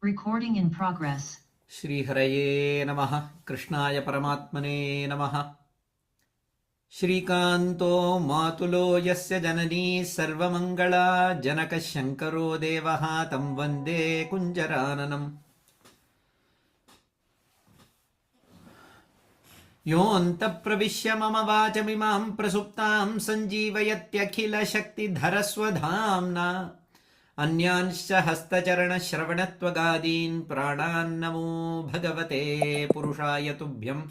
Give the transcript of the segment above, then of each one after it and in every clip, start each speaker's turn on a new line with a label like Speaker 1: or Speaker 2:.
Speaker 1: Recording in progress.
Speaker 2: श्रीहरये नमः कृष्णाय परमात्मने नमः श्रीकान्तो मातुलो यस्य जननी सर्वमङ्गला जनकः शङ्करो देवः तं वन्दे कुञ्जराननम् योऽन्तःप्रविश्य मम वाचमिमां प्रसुप्तां सञ्जीवयत्यखिलशक्तिधरस्वधाम्ना अन्यांश्च हस्तचरणश्रवणत्वगादीन् प्राणान्नमो भगवते पुरुषाय तुभ्यम्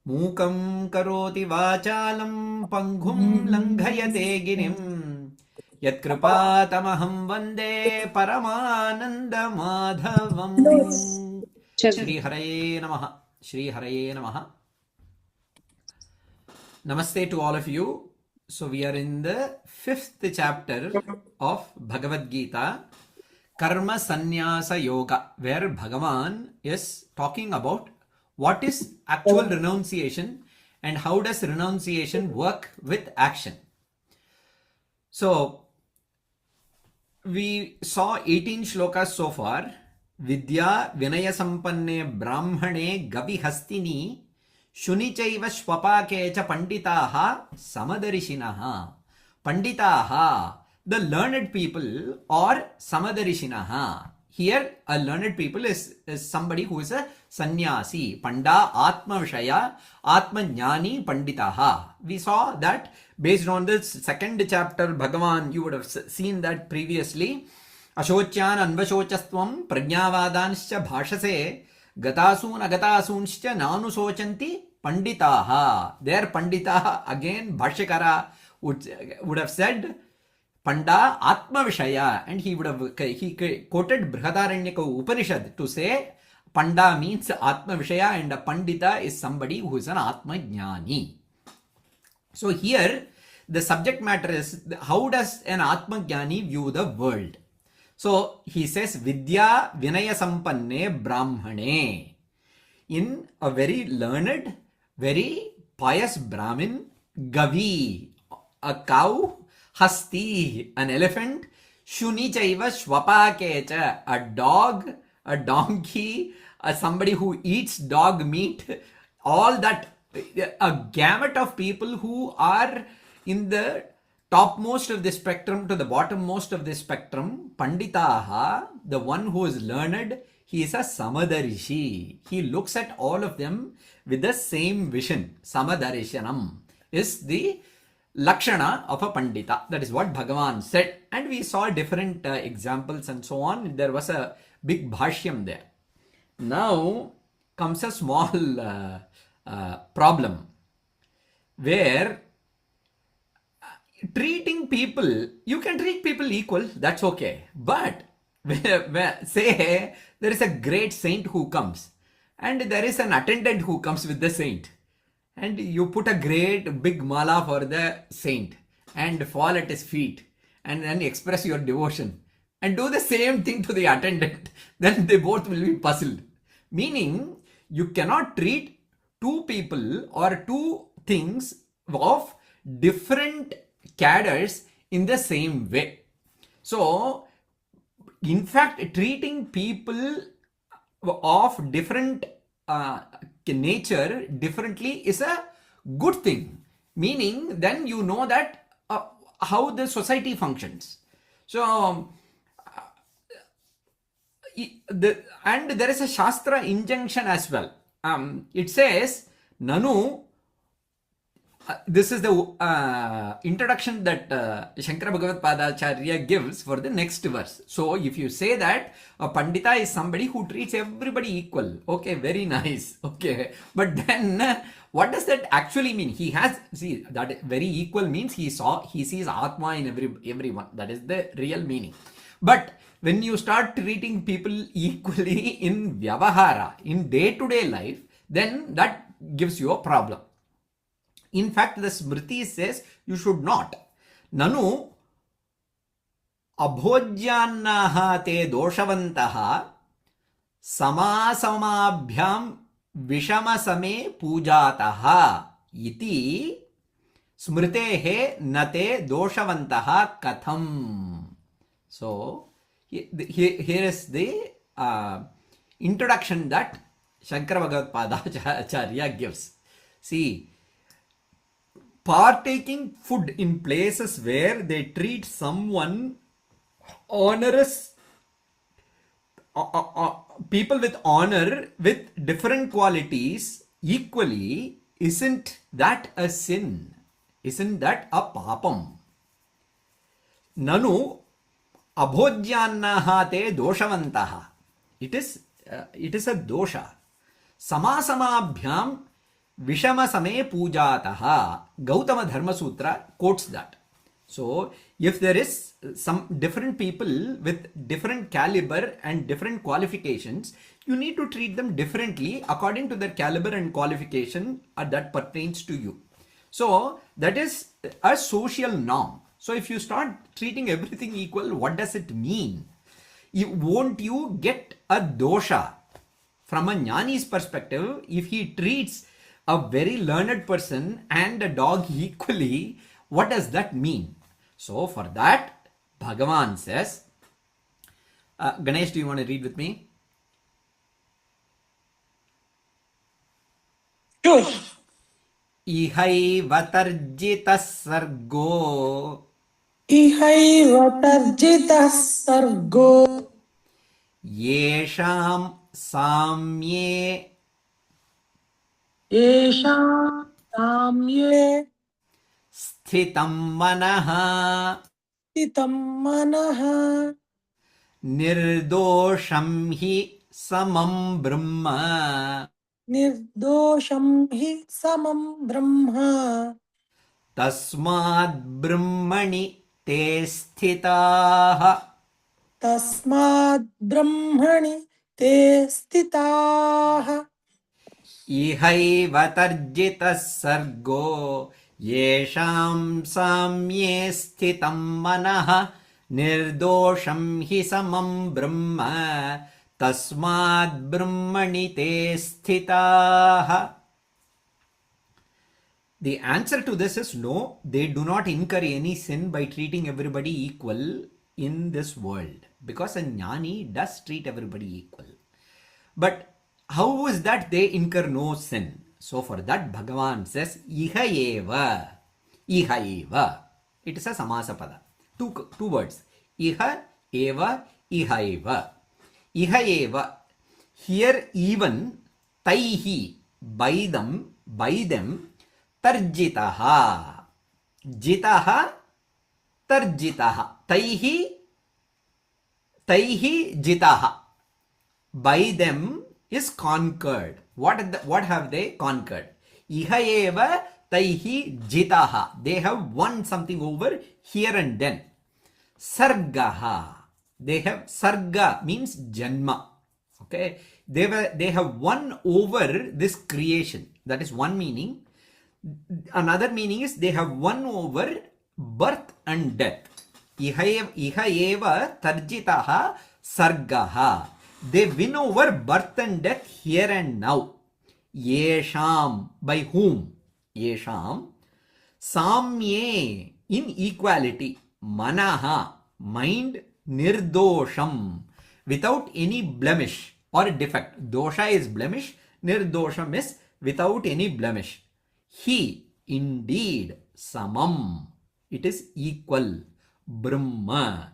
Speaker 2: मूकं करोति वाचालं पङ्गुं लङ्घयते गिरिं यत्कृपातमहं वन्दे परमानन्दमाधवम् श्रीहरये नमः श्रीहरये नमः Namaste to all of you. So we are in the 5th chapter of Bhagavad Gita, Karma Sannyasa Yoga, where Bhagavan is talking about what is actual renunciation and how does renunciation work with action. So we saw 18 shlokas so far. Vidya Vinaya Sampanne Brahmane Gavi Hastini Shunichaiva Shwapake cha Panditaha Samadarishinaha. Panditaha, the learned people, or Samadarishinaha. Here, a learned people is somebody who is a sannyasi. Panda Atma Vishaya, Atma Jnani Panditaha. We saw that based on this second chapter, Bhagavan, you would have seen that previously. Ashocyan Anvashocastvam Prajnavadanscha Bhashase Gatasun Agatasunshcha Nanusochanti Panditaha. There Panditaha, again Bhashyakara would have said Panda Atma Vishaya, and he quoted Brihadaranyaka Upanishad to say Panda means Atma Vishaya and a Pandita is somebody who is an Atma Jnani. So here the subject matter is how does an Atma Jnani view the world? So he says Vidya Vinaya Sampanne Brahmane. In a very learned, very pious Brahmin, Gavi, a cow, Hasti, an elephant, Shunichaiva Shwapakecha, a dog, a donkey, somebody who eats dog meat, all that, a gamut of people who are in the topmost of the spectrum to the bottommost of the spectrum. Panditaha, the one who is learned, he is a Samadarishi. He looks at all of them with the same vision. Samadarishanam is the Lakshana of a Pandita. That is what Bhagavan said. And we saw different examples and so on. There was a big bhashyam there. Now comes a small problem where treating people, you can treat people equal, that's okay. But say there is a great saint who comes and there is an attendant who comes with the saint, and you put a great big mala for the saint and fall at his feet and then express your devotion and do the same thing to the attendant, then they both will be puzzled. Meaning you cannot treat two people or two things of different cadres in the same way. So in fact, treating people of different nature differently is a good thing. Meaning then you know that how the society functions. So and there is a Shastra injunction as well. It says, Nanu, this is the introduction that Shankara Bhagavad Padacharya gives for the next verse. So if you say that a Pandita is somebody who treats everybody equal, okay, very nice, okay. But then what does that actually mean? He has, see, that very equal means he sees Atma in everyone. That is the real meaning. But when you start treating people equally in Vyavahara, in day-to-day life, then that gives you a problem. In fact, the Smriti says you should not. Nanu abhojyannaha te doshavantaha samasamabhyam vishamasame pujataha iti smritehe nate doshavantaha katham. So here is the introduction that Shankara Bhagavad Acharya gives. See, partaking food in places where they treat someone onerous, people with honor with different qualities equally, isn't that a sin? Isn't that a papam? Nanu abhodyannaha te doshavantaha. It is a dosha. Samasamabhyam Vishama Same Pujataha. Gautama Dharma Sutra quotes that. So, if there is some different people with different caliber and different qualifications, you need to treat them differently according to their caliber and qualification that pertains to you. So, that is a social norm. So, if you start treating everything equal, what does it mean? Won't you get a dosha? From a jnani's perspective, if he treats a very learned person and a dog equally, what does that mean? So for that, Bhagavan says, Ganesh, do you want to read with me?
Speaker 1: Sure.
Speaker 2: Ihaiva tarjita sargo.
Speaker 1: Ihaiva tarjitah sargo.
Speaker 2: Yesham samye.
Speaker 1: Yesham samye.
Speaker 2: Sthitam manaha.
Speaker 1: Sthitam manaha.
Speaker 2: Nirdosham hi samam brahma.
Speaker 1: Nirdosham hi samam brahma.
Speaker 2: Tasmad brahmani te sthitaha.
Speaker 1: Tasmad brahmani te stitaha.
Speaker 2: Ihaiva tarjita sargo. Yesham samye sthitam manaha. Nirdosham hi samam brahma. Tasmad brahmani te sthitaha. The answer to this is no, they do not incur any sin by treating everybody equal in this world, because a jnani does treat everybody equal. But how is that they incur no sin? So for that Bhagavan says iha eva. It is a samasa pada. Two words. Iha eva, iha eva. Iha eva. Here even taihi, by them, tarjitaha. Jitaha, tarjitaha. Taihi jitaha. By them is conquered. What have they conquered? Iha eva taihi jitaha. They have won something over here and then. Sargaha. They have sarga means janma. Okay. They have won over this creation. That is one meaning. Another meaning is they have won over birth and death. Iha eva tarjitaha sargaha. They win over birth and death here and now. Yesham, by whom? Yesham. Samye, in equality. Manaha, mind. Nirdosham, without any blemish or defect. Dosha is blemish. Nirdosham is without any blemish. He, indeed, samam, it is equal. Brahma,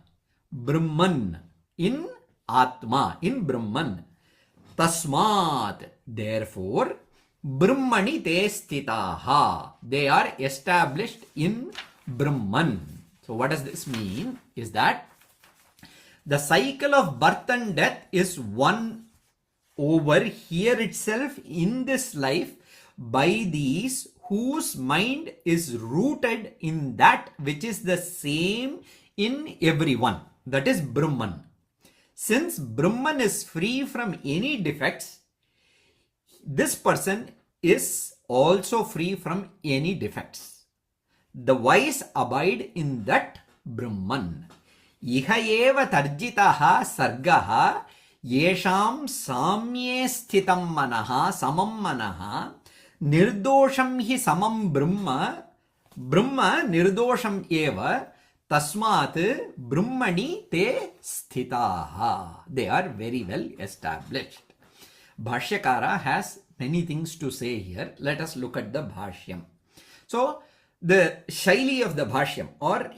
Speaker 2: Brahman, in Atma, in Brahman. Tasmat, therefore, Brahmani te stitaha. They are established in Brahman. So what does this mean? Is that the cycle of birth and death is won over here itself in this life by these whose mind is rooted in that which is the same in everyone. That is Brahman. Since Brahman is free from any defects, this person is also free from any defects. The wise abide in that Brahman. Iha eva tarjitaha sargaha yesham samye sthitam manaha samam manaha nirdosham hi samam brahma brahma nirdosham eva Tasmat Brahmani te sthitaha. They are very well established. Bhashyakara has many things to say here. Let us look at the Bhashyam. So, the Shaili of the Bhashyam, or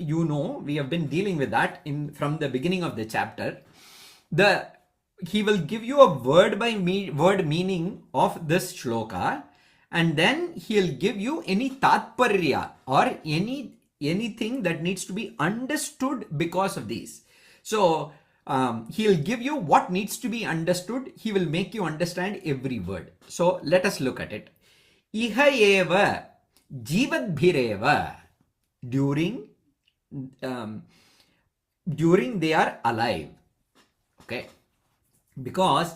Speaker 2: we have been dealing with that from the beginning of the chapter. He will give you a word by word meaning of this shloka, and then he'll give you any tatparya or anything that needs to be understood because of these. So he'll give you what needs to be understood. He will make you understand every word. So let us look at it. Iha eva jivadbhireva, during they are alive. Okay, because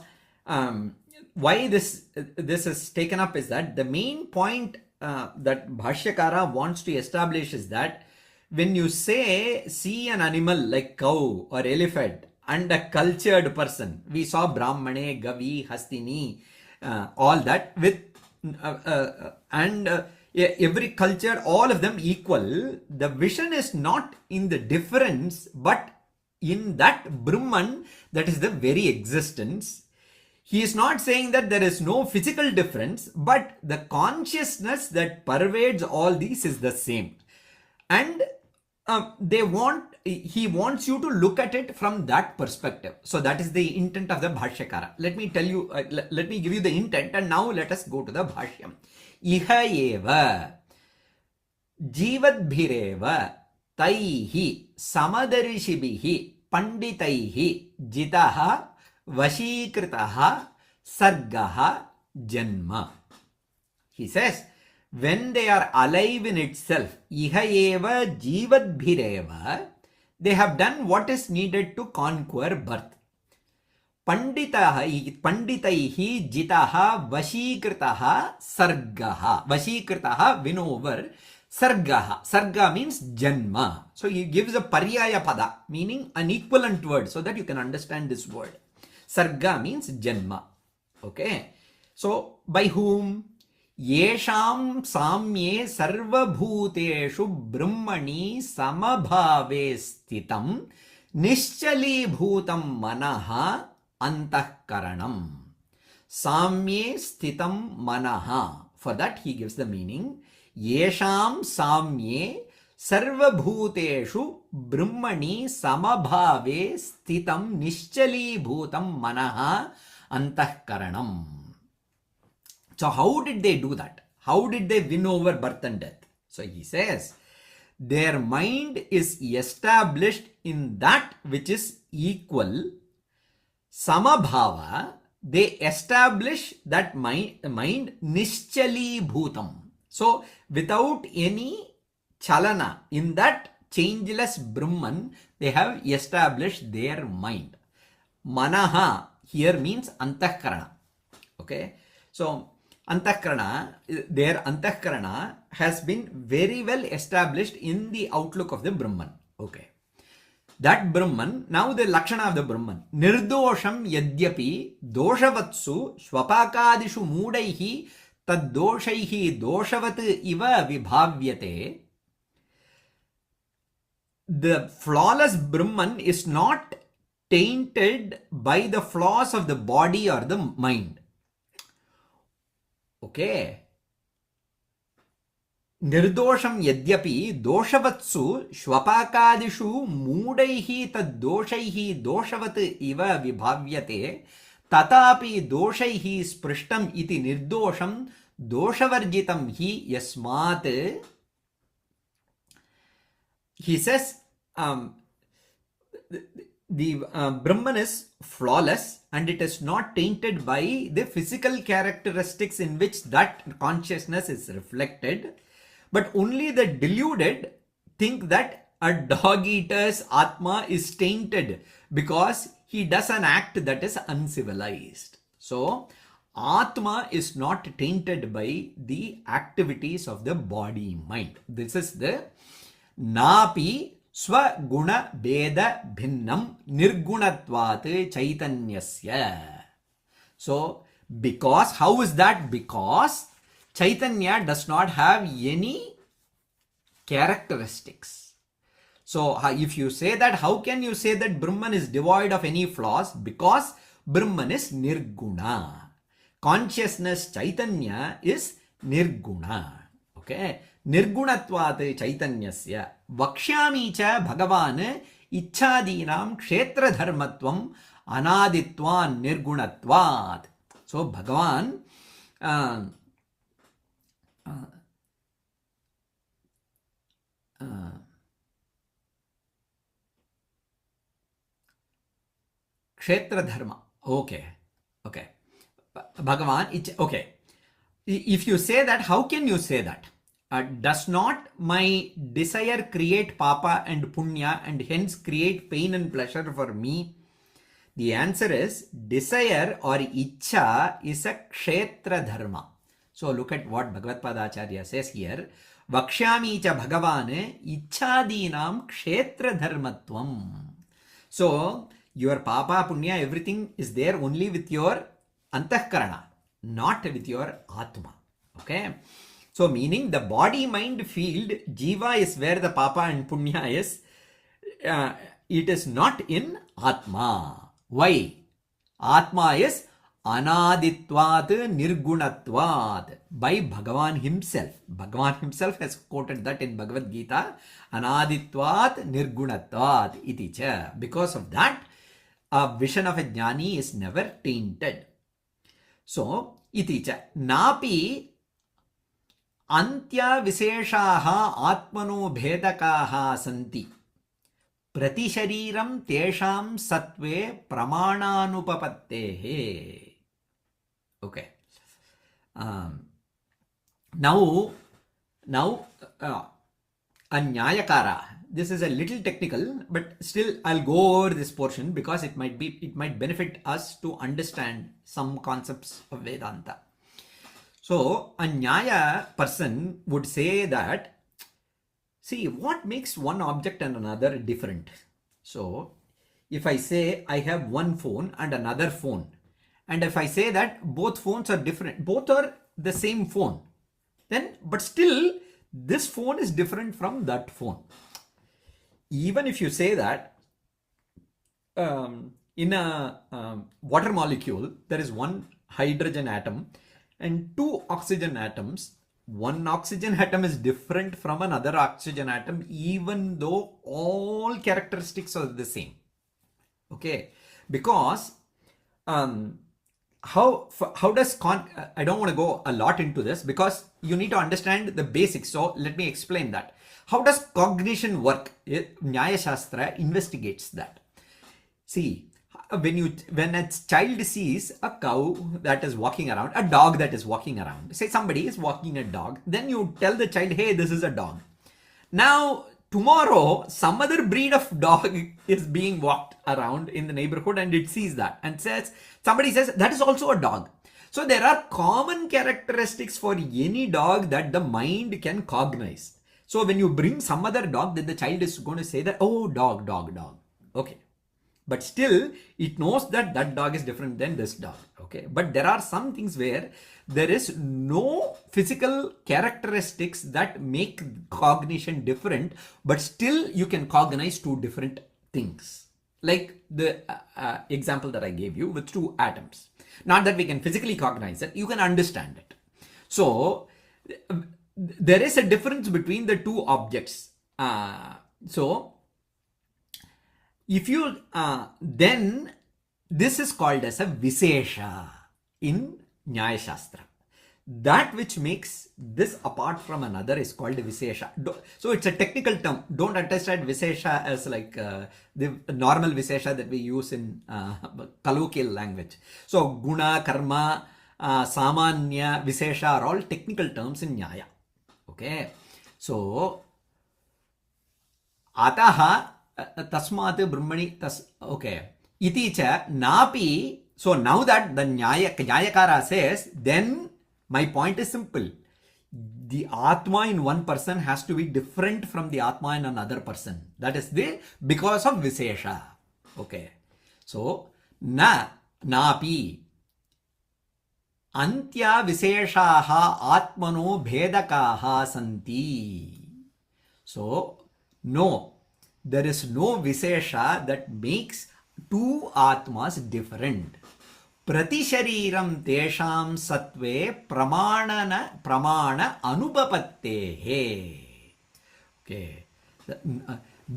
Speaker 2: why this is taken up is that the main point that Bhashyakara wants to establish is that when you see an animal like cow or elephant and a cultured person, we saw Brahmane, Gavi, Hastini, all that with every culture, all of them equal. The vision is not in the difference, but in that Brahman, that is the very existence. He is not saying that there is no physical difference, but the consciousness that pervades all these is the same. And he wants you to look at it from that perspective. So that is the intent of the Bhashyakara. Let me tell you, let me give you the intent, and now let us go to the Bhashyam. Iha eva jivadbhireva taihi samadarishibihi panditaihi jitaha vashīkritaha sargaha janma. He says, when they are alive in itself, iha eva jivadbhireva, they have done what is needed to conquer birth. Panditaihi jitaha vashīkritaha sargaha. Vashīkritaha, win over. Sargaha. Sarga means janma. So he gives a paryaya pada, meaning an equivalent word, so that you can understand this word. Sarga means janma. Okay. So by whom? Yesham samye sarva bhuteshu brahmani samabhave sthitam nischali bhutam manaha antahkaranam. Samye sthitam manaha. For that he gives the meaning. Yesham samye sarvabhuteshu brahmani samabhave sthitam nischali bhutam manaha antahkaranam. So how did they do that? How did they win over birth and death? So he says, their mind is established in that which is equal. Samabhava, they establish that mind nischali bhutam. So without any chalana, in that changeless Brahman, they have established their mind. Manaha here means antahkarana. Okay. So antahkarana, their antahkarana has been very well established in the outlook of the Brahman. Okay. That Brahman, now the Lakshana of the Brahman. Nirdosham yadyapi doshavatsu swapakadishu mudaihi tad doshaihi doshavat iva vibhavyate. The flawless Brahman is not tainted by the flaws of the body or the mind. Okay. Nirdosham yadyapi doshavatsu shvapakadishu mudaihi tad doshaihi doshavat iva vibhavyate tatapi doshaihi sprishtam iti nirdosham doshavarjitam hi yasmat. He says the Brahman is flawless and it is not tainted by the physical characteristics in which that consciousness is reflected. But only the deluded think that a dog eater's Atma is tainted because he does an act that is uncivilized. So, Atma is not tainted by the activities of the body mind. This is the Napi Swaguna Beda Bhinnam Nirgunatvat Chaitanyasya. So, because, how is that? Because Chaitanya does not have any characteristics. So if you say that, how can you say that Brahman is devoid of any flaws? Because Brahman is nirguna. Consciousness Chaitanya is nirguna. Okay, nirgunatvat chaitanyasya vakshyami cha bhagavan ichchadinam kshetra dharmatvam anaditvan nirgunatvat. So Bhagavan kshetra dharma. Okay. Bhagavan, okay. If you say that, how can you say that? Does not my desire create papa and punya and hence create pain and pleasure for me? The answer is desire or ichcha is a kshetra dharma. So look at what Bhagavad Padacharya says here. Vakshyami cha bhagavan ichchadinam kshetra dharmatvam. So your papa, punya, everything is there only with your antahkarana, not with your atma. Okay. So meaning the body mind field, jiva is where the papa and punya is. It is not in atma. Why? Atma is anaditvat nirgunatvat by Bhagavan himself. Bhagavan himself has quoted that in Bhagavad Gita. Anaditvat nirgunatvat iti cha. Because of that, a vision of a jnani is never tainted. So, iti cha. Napi antya visheshaha atmano bhedakaha santi. Pratishareeram tesham satve pramananupapattehe. Okay. Now, a nyayakara. This is a little technical, but still I'll go over this portion because it might benefit us to understand some concepts of Vedanta. So a nyaya person would say that, see, what makes one object and another different? So if I say I have one phone and another phone, and if I say that both phones are different, both are the same phone, then but still this phone is different from that phone. Even if you say that in a water molecule there is one hydrogen atom and two oxygen atoms, one oxygen atom is different from another oxygen atom even though all characteristics are the same. Okay, because how does I don't want to go a lot into this because you need to understand the basics. So let me explain that. How does cognition work? Nyaya Shastra investigates that. See, when a child sees a cow that is walking around, a dog that is walking around, say somebody is walking a dog, then you tell the child, hey, this is a dog. Now, tomorrow, some other breed of dog is being walked around in the neighborhood and it sees that and somebody says, that is also a dog. So there are common characteristics for any dog that the mind can cognize. So when you bring some other dog, then the child is going to say that, oh, dog. Okay. But still, it knows that that dog is different than this dog. Okay. But there are some things where there is no physical characteristics that make cognition different, but still you can cognize two different things. Like the example that I gave you with two atoms. Not that we can physically cognize it, you can understand it. So, there is a difference between the two objects. So, if you then this is called as a Vishesha in Nyaya Shastra. That which makes this apart from another is called Vishesha. So it's a technical term. Don't understand Vishesha as like the normal Vishesha that we use in colloquial language. So Guna, Karma, Samanya, Vishesha are all technical terms in Nyaya. Okay. So Ataha Tasmat Brahmani okay. Iti cha napi. So now that the Nyayakara says, then my point is simple. The Atma in one person has to be different from the Atma in another person. That is because of Vishesha. Okay. So napi antya visheshaha atmano bhedakaha santi. So no. there is no Vishesha that makes two Atmas different. Pratishareeram tesham satve pramana anubapattehe. Okay.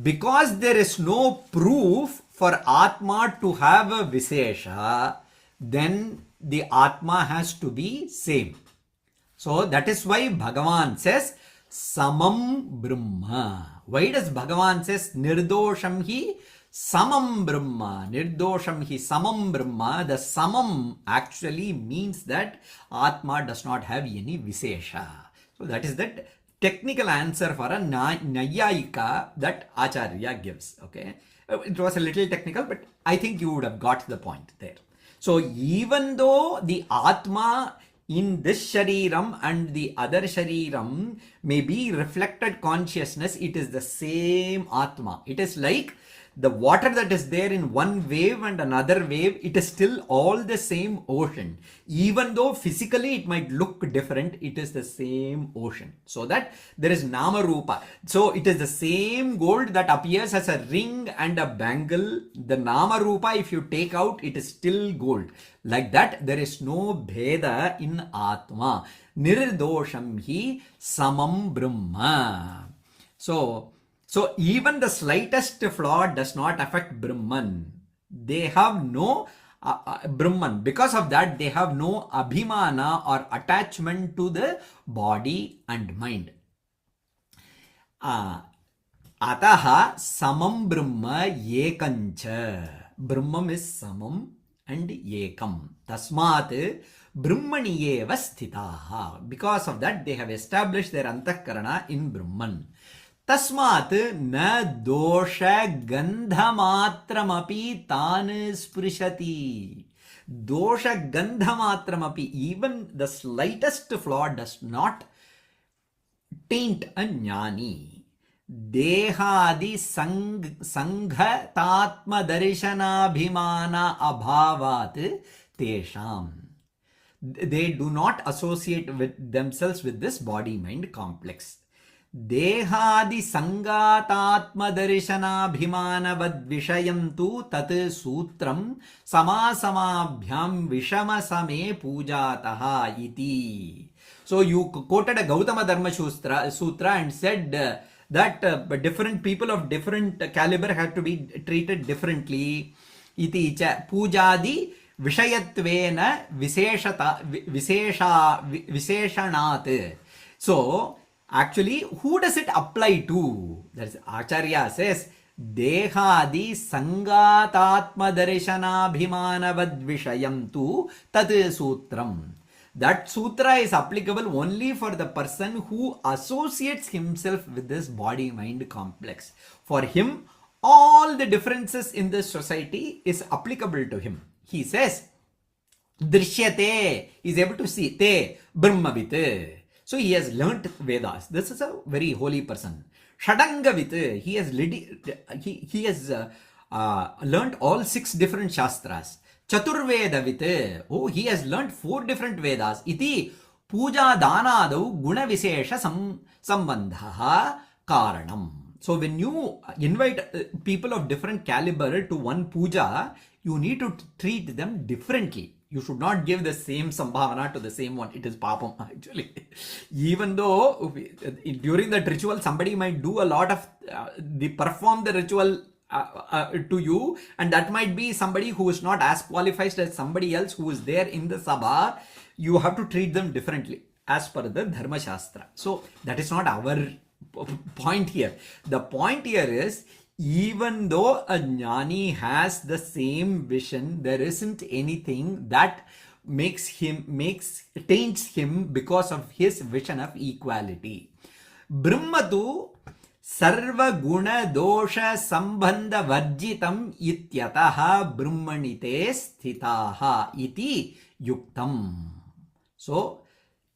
Speaker 2: Because there is no proof for Atma to have a Vishesha, then the Atma has to be same. So that is why Bhagavan says Samam Brahma. Why does Bhagavan says Nirdosham hi Samam Brahma? Nirdosham hi Samam Brahma. The Samam actually means that Atma does not have any Vishesha. So that is that technical answer for a Nayayika that Acharya gives. Okay, it was a little technical, but I think you would have got the point there. So even though the Atma in this Shariram and the other Shariram may be reflected consciousness, it is the same Atma. It is like the water that is there in one wave and another wave, it is still all the same ocean. Even though physically it might look different, it is the same ocean. So that there is Nama Rupa. So it is the same gold that appears as a ring and a bangle. The Nama Rupa, if you take out, it is still gold. Like that, there is no Bheda in Atma. Nirdosham hi Samam Brahma. So even the slightest flaw does not affect Brahman. They have no Brahman. Because of that, they have no Abhimana or attachment to the body and mind. Ataha Samam Brahma Yekancha. Brahman is Samam and Yekam. Tasmat Brahmani eva sthitaha. Because of that, they have established their Antakarana in Brahman. Tasmat na dosha gandhamatramapi tan sprishati. Dosha gandhamatramapi, even the slightest flaw does not taint a jnani. Dehadi sanghatatma darshanabhimana abhavat tesham. They do not associate with themselves with this body-mind complex. Dehadi sangatatma darshanabhimana vishayam tu tat sutram samasamabhyam vishama same pujataha iti. So you quoted a Gautama Dharma Sutra and said that different people of different caliber have to be treated differently. Iti cha pujadi vishayatvena visheshanat. So actually, who does it apply to? That's Acharya says, Dehadi sangatatma darshanabhimanavad vishayam tu tat sutram. That sutra is applicable only for the person who associates himself with this body-mind complex. For him, all the differences in this society is applicable to him. He says, Drishyate, is able to see, te, brahmavit. So he has learnt Vedas. This is a very holy person. Shadangavit, he has learnt all 6 different Shastras. Chaturvedavit, oh, he has learnt 4 different Vedas. Iti puja danadau guna vishesha sambandha karanam. So when you invite people of different caliber to one puja, you need to treat them differently. You should not give the same sambhavana to the same one. It is papam actually. Even though during that ritual somebody might do a lot of perform the ritual to you, and that might be somebody who is not as qualified as somebody else who is there in the sabha. You have to treat them differently as per the Dharma Shastra. So that is not our point here. The point here is, even though a jnani has the same vision, there isn't anything that taints him because of his vision of equality. Brahmatu sarva guna dosha sambandha varjitam ityataha brahmanite sthitaha iti yuktam. So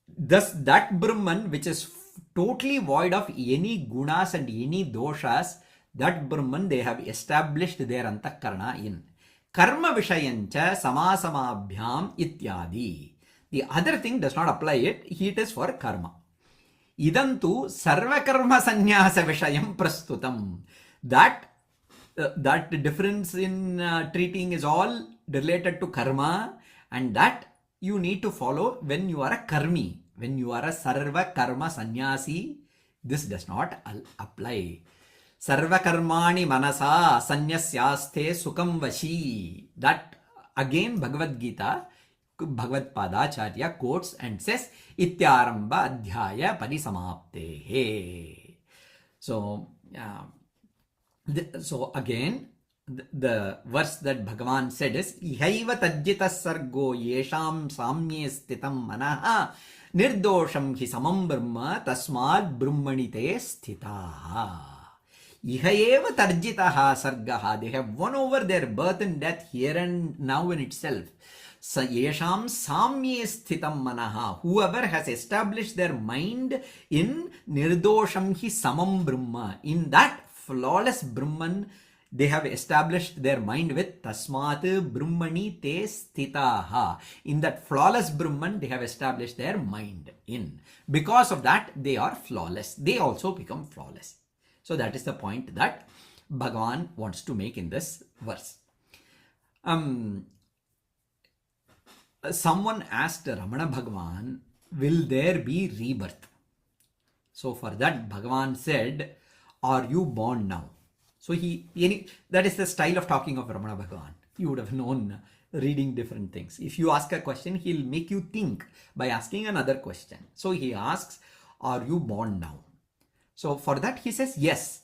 Speaker 2: thus that Brahman which is totally void of any gunas and any doshas, that Brahman they have established their antakarana in. Karma vishayancha samasamabhyam ityadi. The other thing does not apply it is for karma. Idantu sarva karma sannyasa vishayam prastutam. That that difference in treating is all related to karma, and that you need to follow when you are a karmi. When you are a sarva karma sannyasi, this does not apply. Sarva karmani manasa sanyasyaste sukam vashi. That again Bhagavad Gita, Bhagavad Padacharya quotes and says Ityaramba Adhyaya Parisamaptehe. So, so again, the verse that Bhagavan said is Ihaiva tajjita sargo yesham samye sthitam manaha nirdosham hi samam brahma tasmad brahmanite sthitaha. Ihayeva tarjitaha sargaha. They have won over their birth and death here and now in itself. Yesham samye sthitam manaha. Whoever has established their mind in nirdosham hi samam brahma, in that flawless Brahman, they have established their mind with tasmat brahmani te sthitaha. In that flawless Brahman, they have established their mind in. Because of that, they are flawless. They also become flawless. So that is the point that Bhagavan wants to make in this verse. Someone asked Ramana Bhagavan, will there be rebirth? So for that, Bhagavan said, are you born now? So that is the style of talking of Ramana Bhagavan. You would have known reading different things. If you ask a question, he'll make you think by asking another question. So he asks, are you born now? So for that he says yes.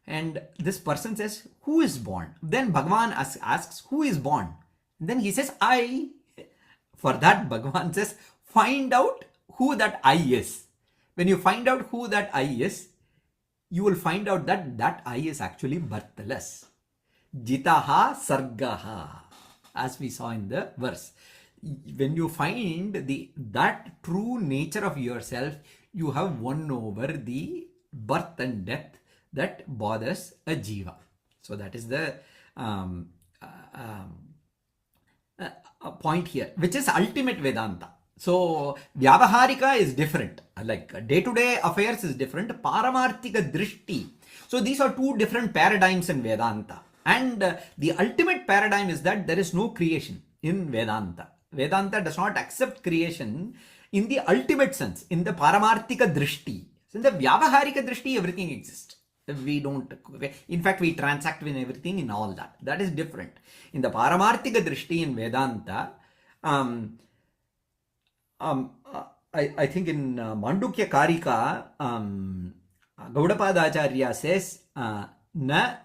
Speaker 2: And this person says, who is born? Then Bhagavan asks, who is born? And then he says, I. For that Bhagavan says, find out who that I is. When you find out who that I is, you will find out that that I is actually birthless. Jitaha sargaha, as we saw in the verse. When you find that true nature of yourself, you have won over the birth and death that bothers a jiva. So that is the point here, which is ultimate Vedanta. So Vyavaharika is different, like day-to-day affairs is different, Paramarthika Drishti. So these are two different paradigms in Vedanta. And the ultimate paradigm is that there is no creation in Vedanta. Vedanta does not accept creation in the ultimate sense, in the Paramarthika Drishti. So in the Vyavaharika Drishti, everything exists. We don't, in fact, we transact with everything in all that. That is different. In the Paramarthika Drishti in Vedanta, I think in Mandukya Karika, Gaudapada says, na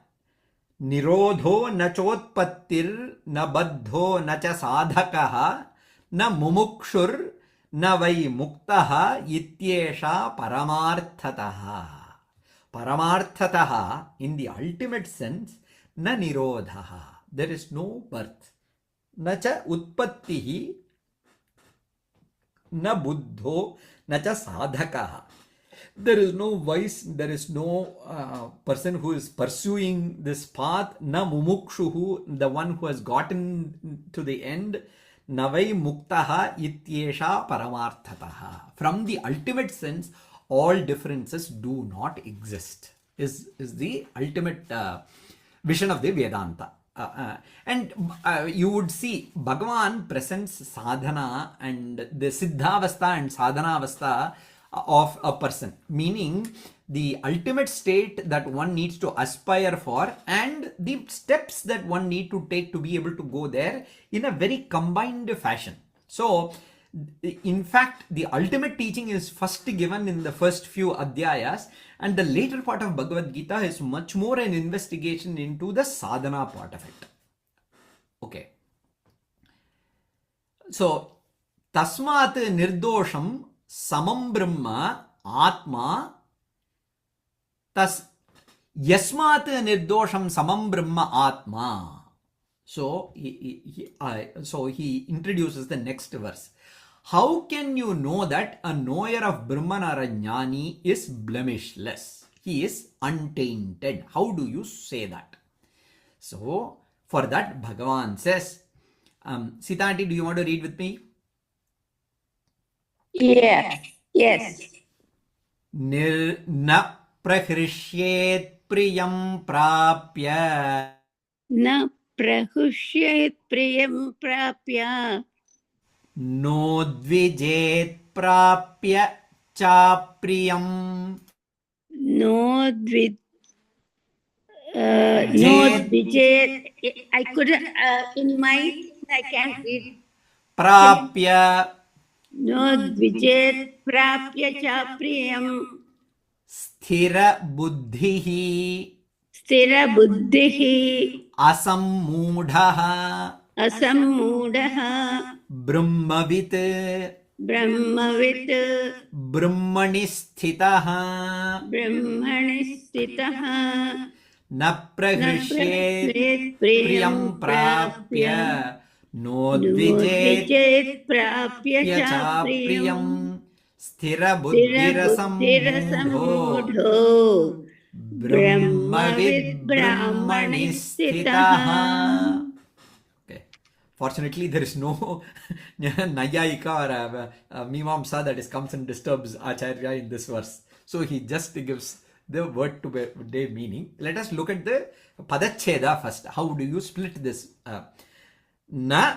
Speaker 2: nirodho na chotpattir na baddho na cha sadhakaha na mumukshur na vai muktaha ityesha paramarthataha. Paramarthataha, in the ultimate sense, na nirodhaha. There is no birth. Na cha utpattihi na buddho na cha sadhakaha. There is no vice, there is no person who is pursuing this path. Na mumukshuhu, the one who has gotten to the end. Navai muktaha ityesha paramarthataha. From the ultimate sense, all differences do not exist, is the ultimate vision of the Vedanta. And you would see Bhagavan presents sadhana and the siddhavastha and sadhanavastha of a person, meaning the ultimate state that one needs to aspire for and the steps that one need to take to be able to go there in a very combined fashion. So in fact, the ultimate teaching is first given in the first few adhyayas, and the later part of Bhagavad Gita is much more an investigation into the sadhana part of it. Okay. So, tasmat nirdosham samam brahma atma yasmat nirdosham samam brahma atma. So he introduces the next verse. How can you know that a knower of Brahman or a jnani is blemishless? He is untainted. How do you say that? So, for that, Bhagavan says, Sita aunty, do you want to read with me?
Speaker 3: Yes.
Speaker 2: Na prahirishyet प्रियं प्राप्य
Speaker 3: न प्रहृष्येत् प्रियं प्राप्य
Speaker 2: नोद्विजेत् प्राप्य चाप्रियम्
Speaker 3: नोद्वि
Speaker 2: जेत्
Speaker 3: नोद्विजेत्. I couldn't in my I can't read.
Speaker 2: प्राप्य
Speaker 3: नोद्विजेत् प्राप्य च प्रियं
Speaker 2: स्थिरबुद्धिः
Speaker 3: स्थिरबुद्धिः
Speaker 2: असम्मूढः
Speaker 3: असम्मूढः
Speaker 2: ब्रह्मवित्
Speaker 3: ब्रह्मवित्
Speaker 2: ब्रह्मणि स्थितः
Speaker 3: ब्रह्मणि स्थितः
Speaker 2: न प्रहृष्येत् प्रियं प्राप्य नोद्विजेत्
Speaker 3: नोद्विजेत् प्राप्य च
Speaker 2: चाप्रियम्
Speaker 3: प्रियं
Speaker 2: स्थिरबुद्धिरसम्मूढो ब्रह्मविद् ब्रह्मणि स्थितः. Okay. Fortunately, there is no Nayayika or Mimamsa that is comes and disturbs Acharya in this verse. So he just gives the word to day meaning. Let us look at the Padacheda first. How do you split this? Na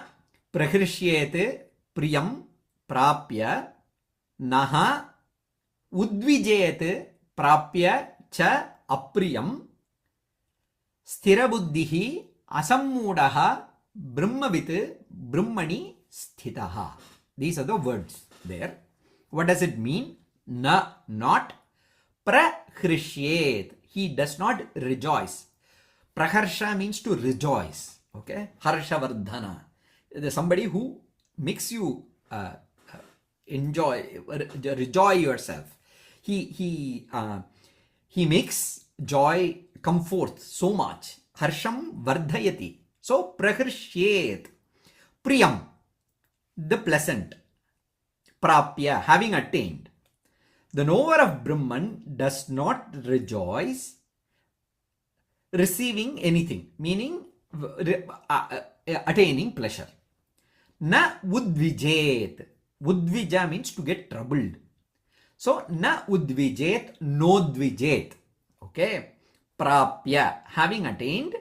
Speaker 2: prahrishyeet priyam prapya naha udvijet prapya cha apriyam स्थिरबुद्धिः असम्मूढः ब्रह्मवित् ब्रह्मणि स्थितः. These are the words there. What does it mean? Na, not. Prahrishyeet, he does not rejoice. Praharsha means to rejoice. Okay, harshavardhana, somebody who makes you rejoy yourself. He makes joy come forth so much. Harsham vardhayati. So prahrishyeet, priyam, the pleasant, prapya, having attained. The knower of Brahman does not rejoice receiving anything, meaning attaining pleasure. Na udvijet. Udvija means to get troubled. So na udvijet, nodvijet. Okay. Prapya, having attained,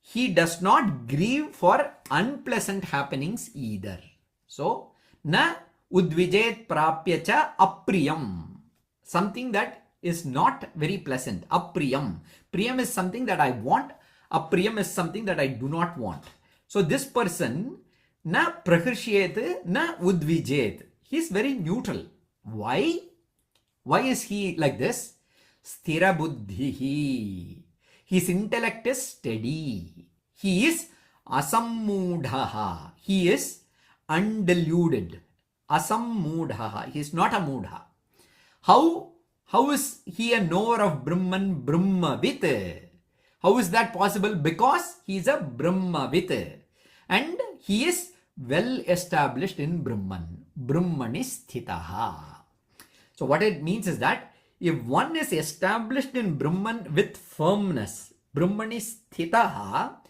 Speaker 2: he does not grieve for unpleasant happenings either. So na udvijet prapya cha apriyam, something that is not very pleasant. Apriyam, priyam is something that I want, apriyam is something that I do not want. So this person na prahrishyeet na udvijet, he is very neutral. Why is he like this? Sthira buddhihi, his intellect is steady. He is asammudhaha, he is undeluded. Asammudhaha, he is not a mudha. How is he a knower of Brahman, Brahmavit? How is that possible? Because he is a Brahmavit and he is well established in Brahman. Brahmani sthitaha. So what it means is that if one is established in Brahman with firmness, Brahmani sthitaha,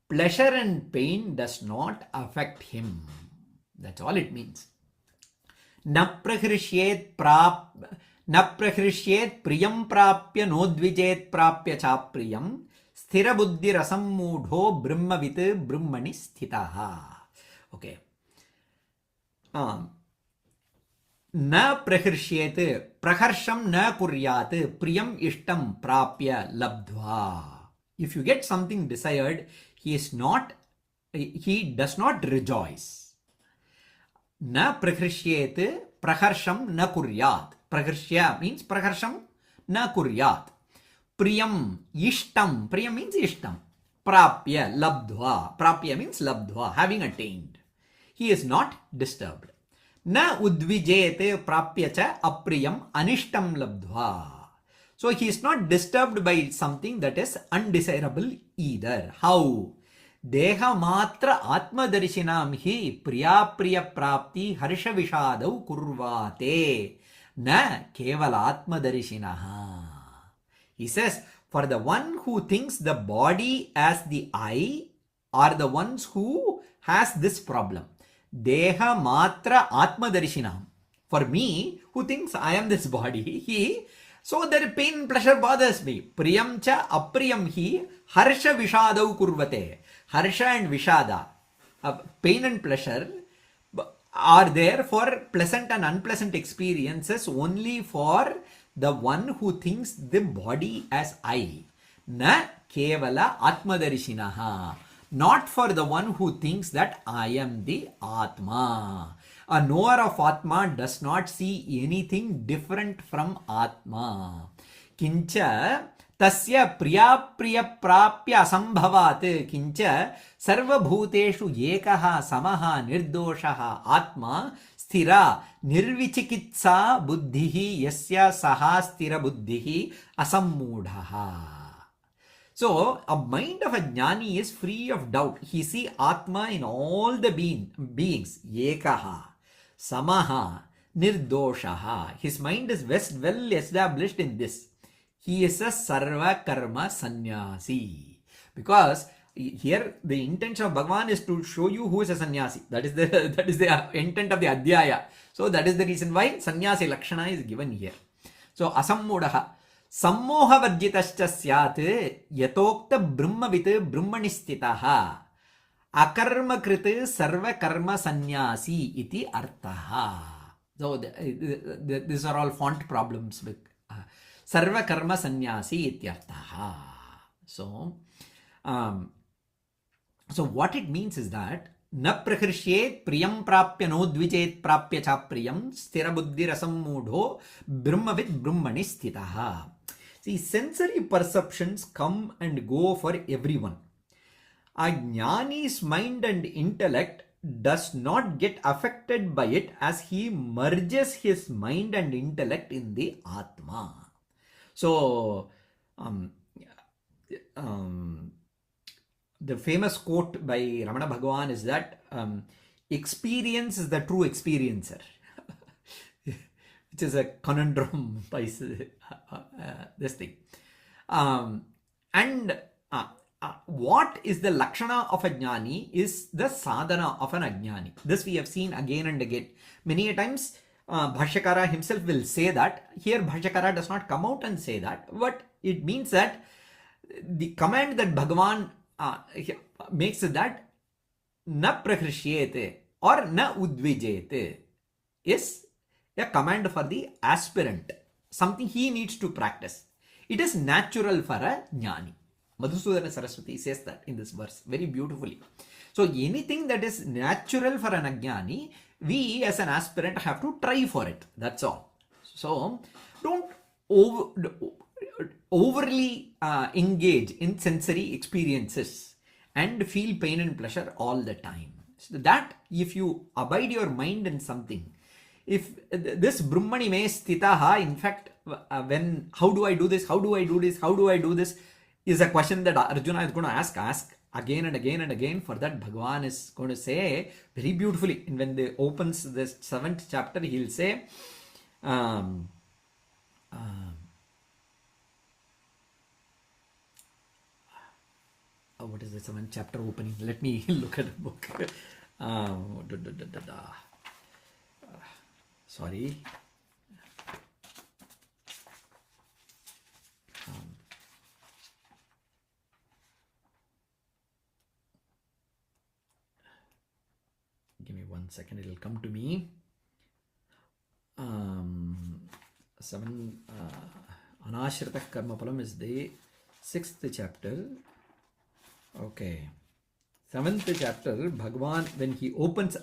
Speaker 2: pleasure and pain does not affect him. That's all it means. Na prahrishyeet priyam prapya nodvijet prapya chapriyam sthirabuddhirasammudho brahmavit brahmani sthitaha. Okay. Na prahrishyeet, praharsham na kuryat, priyam ishtam prapya labdhva. If you get something desired, he does not rejoice. Na prahrishyeet, praharsham na kuryat. Praharshya means praharsham na kuryat. Priyam ishtam, priyam means ishtam. Prapya labdhva, prapya means labdhva, having attained. He is not disturbed. Na udvijete prapya cha apriyam anishtam labdhva. So he is not disturbed by something that is undesirable either. How? Deha matra atmadarshinam hi priya priya prapti harsha vishadau kurvate na kevala atmadarshinaha. He says, for the one who thinks the body as the I are the ones who has this problem. Deha matra atmadarshinam. For me, who thinks I am this body, he So their pain and pleasure bothers me. Priyam cha apriyam hi harsha vishadau kurvate. Harsha and vishada, pain and pleasure, are there for pleasant and unpleasant experiences only for the one who thinks the body as I. Na kevala atmadarishinaha. Not for the one who thinks that I am the Atma. A knower of Atma does not see anything different from Atma. Kincha tasya priya priya prapya asambhavat kincha sarvabhuteshu ekaha samaha nirdoshaha atma sthira nirvichikitsa buddhihi yasya saha sthira buddhihi asammudhaha. So, a mind of a jnani is free of doubt. He sees Atma in all the beings. Ekaha, Samaha, Nirdoshaha. His mind is well established in this. He is a Sarva Karma Sannyasi. Because here the intention of Bhagavan is to show you who is a sannyasi. That is the intent of the Adhyaya. So that is the reason why sannyasi Lakshana is given here. So, Asammudaha. सम्मोहवर्जितश्च स्यात् यतोक्त ब्रह्मवित् ब्रह्मणिस्थितः अकर्मकृत् सर्वकर्म सन्यासी इति अर्थः. So these are all font problems with सर्वकर्म सन्यासी इत्यर्थः. So what it means is that न प्रहृष्येत् प्रियं प्राप्य नोद्विजेत् प्राप्य च प्रियं स्थिरबुद्धिरसम्मूढो ब्रह्मवित् ब्रह्मणि स्थितः. See, sensory perceptions come and go for everyone. A jnani's mind and intellect does not get affected by it as he merges his mind and intellect in the Atma. So, the famous quote by Ramana Bhagavan is that experience is the true experiencer. Which is a conundrum by this thing. What is the lakshana of a jnani is the sadhana of an ajnani. This we have seen again and again. Many a times Bhashyakara himself will say that. Here Bhashyakara does not come out and say that, but it means that the command that Bhagavan makes that na prakrishyete or na udvijete is a command for the aspirant, something he needs to practice. It is natural for a jnani. Madhusudana Saraswati says that in this verse very beautifully. So anything that is natural for an ajnani, we as an aspirant have to try for it. That's all. So don't overly engage in sensory experiences and feel pain and pleasure all the time. So that if you abide your mind in something, if this Brahmani me sthitaha, in fact, how do I do this? How do I do this? How do I do this? Is a question that Arjuna is going to ask again and again and again. For that, Bhagavan is going to say very beautifully. And when they opens this 7th chapter, he will say, what is the 7th chapter opening? Let me look at the book. Sorry. Give me 1 second, it will come to me. 7 Anashrita Karma Phalam is the 6th chapter. Okay. 7th chapter, Bhagavan, when he opens,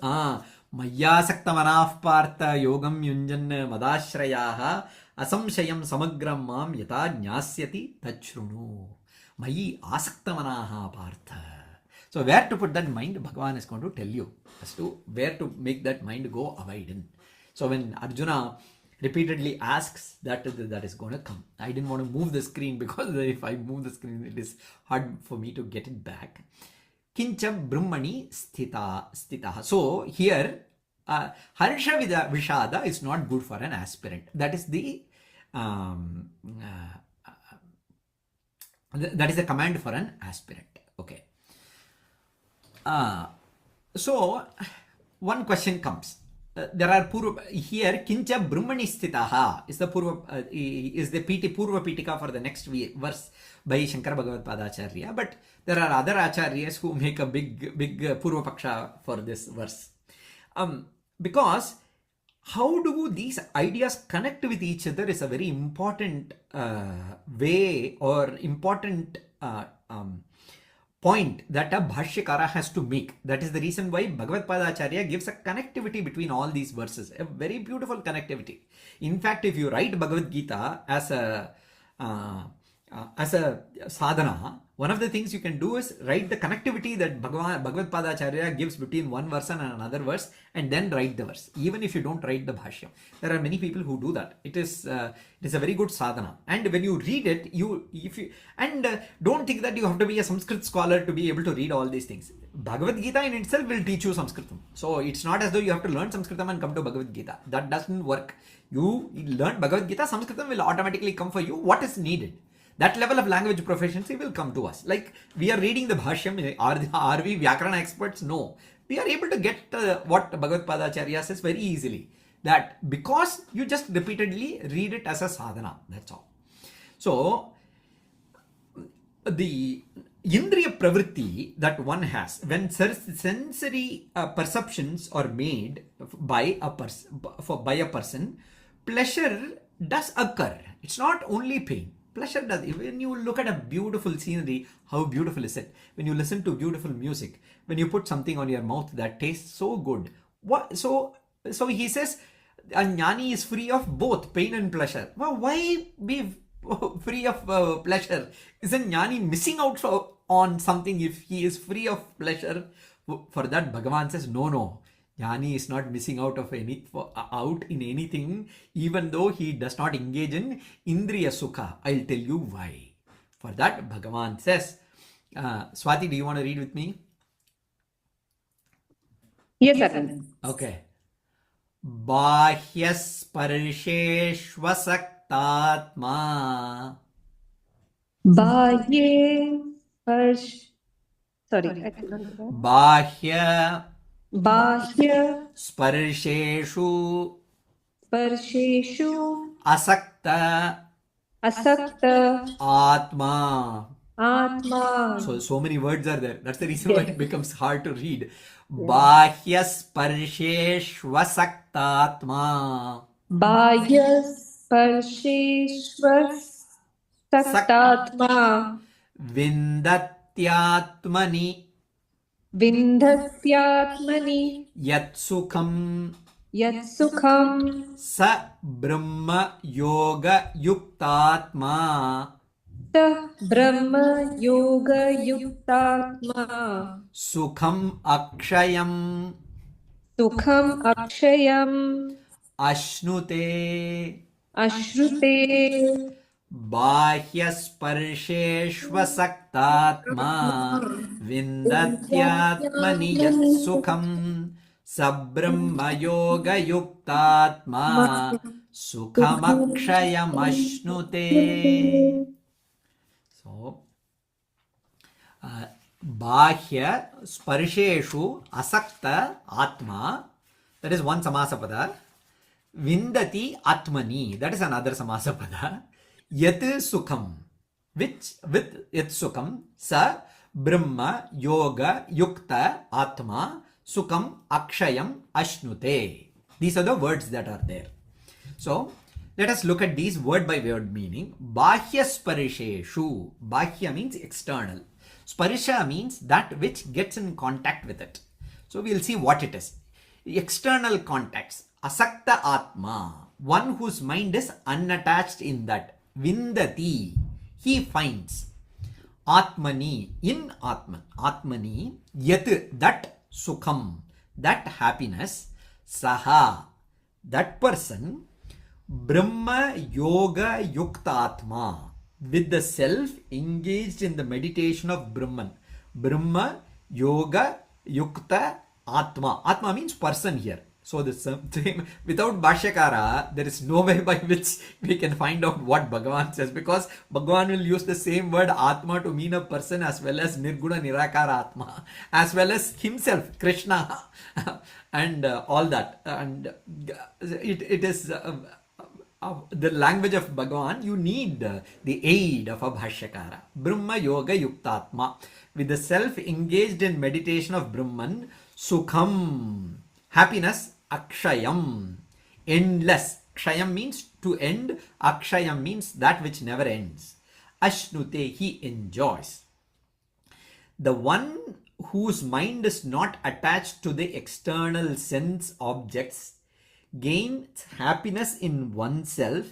Speaker 2: Mayyasakta manah partha yogam yunjan madashrayaha asamshayam samagram mam yata jnasyati tachrunu. Mayi asakta manaha partha. So where to put that mind, Bhagavan is going to tell you as to where to make that mind go abide in. So when Arjuna repeatedly asks, that is going to come. I didn't want to move the screen because if I move the screen, it is hard for me to get it back. Kincha Brahmani stita. So here, Harsha Vishada is not good for an aspirant. That is the command for an aspirant. Okay. So one question comes. there are purva here. Kincha brahmani sthitaha is the purva is the purva pitika for the next verse by Shankara Bhagavad Padacharya. But there are other acharyas who make a big purva paksha for this verse, because how do these ideas connect with each other is a very important way or important point that a Bhashyakara has to make. That is the reason why Bhagavad Padacharya gives a connectivity between all these verses, a very beautiful connectivity. In fact, if you write Bhagavad Gita as a sadhana, one of the things you can do is write the connectivity that Bhagavad Padacharya gives between one verse and another verse, and then write the verse, even if you don't write the bhashyam. There are many people who do that. It is a very good sadhana, and when you read it, don't think that you have to be a Sanskrit scholar to be able to read all these things. Bhagavad Gita in itself will teach you Sanskritam. So it's not as though you have to learn Sanskritam and come to Bhagavad Gita. That doesn't work. You learn Bhagavad Gita, Sanskritam will automatically come for you. What is needed? That level of language proficiency will come to us. Like we are reading the Bhashyam. Are we Vyakarana experts? No. We are able to get what Bhagavad Padacharya says very easily. That because you just repeatedly read it as a sadhana. That's all. So, the Indriya Pravritti that one has, when sensory perceptions are made by a person, pleasure does occur. It's not only pain. Pleasure does. When you look at a beautiful scenery, how beautiful is it? When you listen to beautiful music, when you put something on your mouth that tastes so good. So he says, a jnani is free of both pain and pleasure. Well, why be free of pleasure? Isn't jnani missing out on something if he is free of pleasure? For that, Bhagavan says, no. Jnani is not missing out in anything, even though he does not engage in Indriya Sukha. I'll tell you why. For that, Bhagavan says, Swati, do you want to read with me?
Speaker 4: Yes, sir.
Speaker 2: Okay. Bahyasparsheshvasaktatma. Bahya Sparsheshu Asakta Atma. So many words are there. That's the reason why it becomes hard to read. Bahya Sparsheshvasaktatma.
Speaker 4: Saktatma.
Speaker 2: Vindatyatmani Yatsukham Sa Brahma Yoga Yuktatma. Sukham Akshayam Ashnute. Bahyasparsheshvasaktatma Vindatyatmani Yatsukham Sabrahma Yoga Yuktatma Sukhamakshayam Ashnute. So, Bahya Sparsheshu Asakta Atma, that is one Samasapada. Vindati Atmani, that is another Samasapada. Yat Sukham, which with Yat Sukham, Sa Brahma Yoga Yukta Atma Sukham Akshayam Ashnute. These are the words that are there. So, let us look at these word by word meaning. Bahya Sparsheshu. Bahya means external. Sparsha means that which gets in contact with it. So, we will see what it is. External contacts. Asakta Atma. One whose mind is unattached in that. Vindati. He finds. Atmani. In Atman. Atmani. Yat. That Sukham. That happiness. Saha. That person. Brahma Yoga Yuktatma. With the self engaged in the meditation of Brahman. Brahma Yoga Yukta Atma. Atma means person here. So the same, without Bhashyakara, there is no way by which we can find out what Bhagavan says, because Bhagavan will use the same word Atma to mean a person as well as Nirguna Nirakara Atma, as well as himself, Krishna. and all that. And it is the language of Bhagavan. You need the aid of a Bhashyakara. Brahma Yoga Yuktatma. With the self engaged in meditation of Brahman, Sukham, happiness, Akshayam, endless. Kshayam means to end, Akshayam means that which never ends. Ashnute, he enjoys. The one whose mind is not attached to the external sense objects gains happiness in oneself.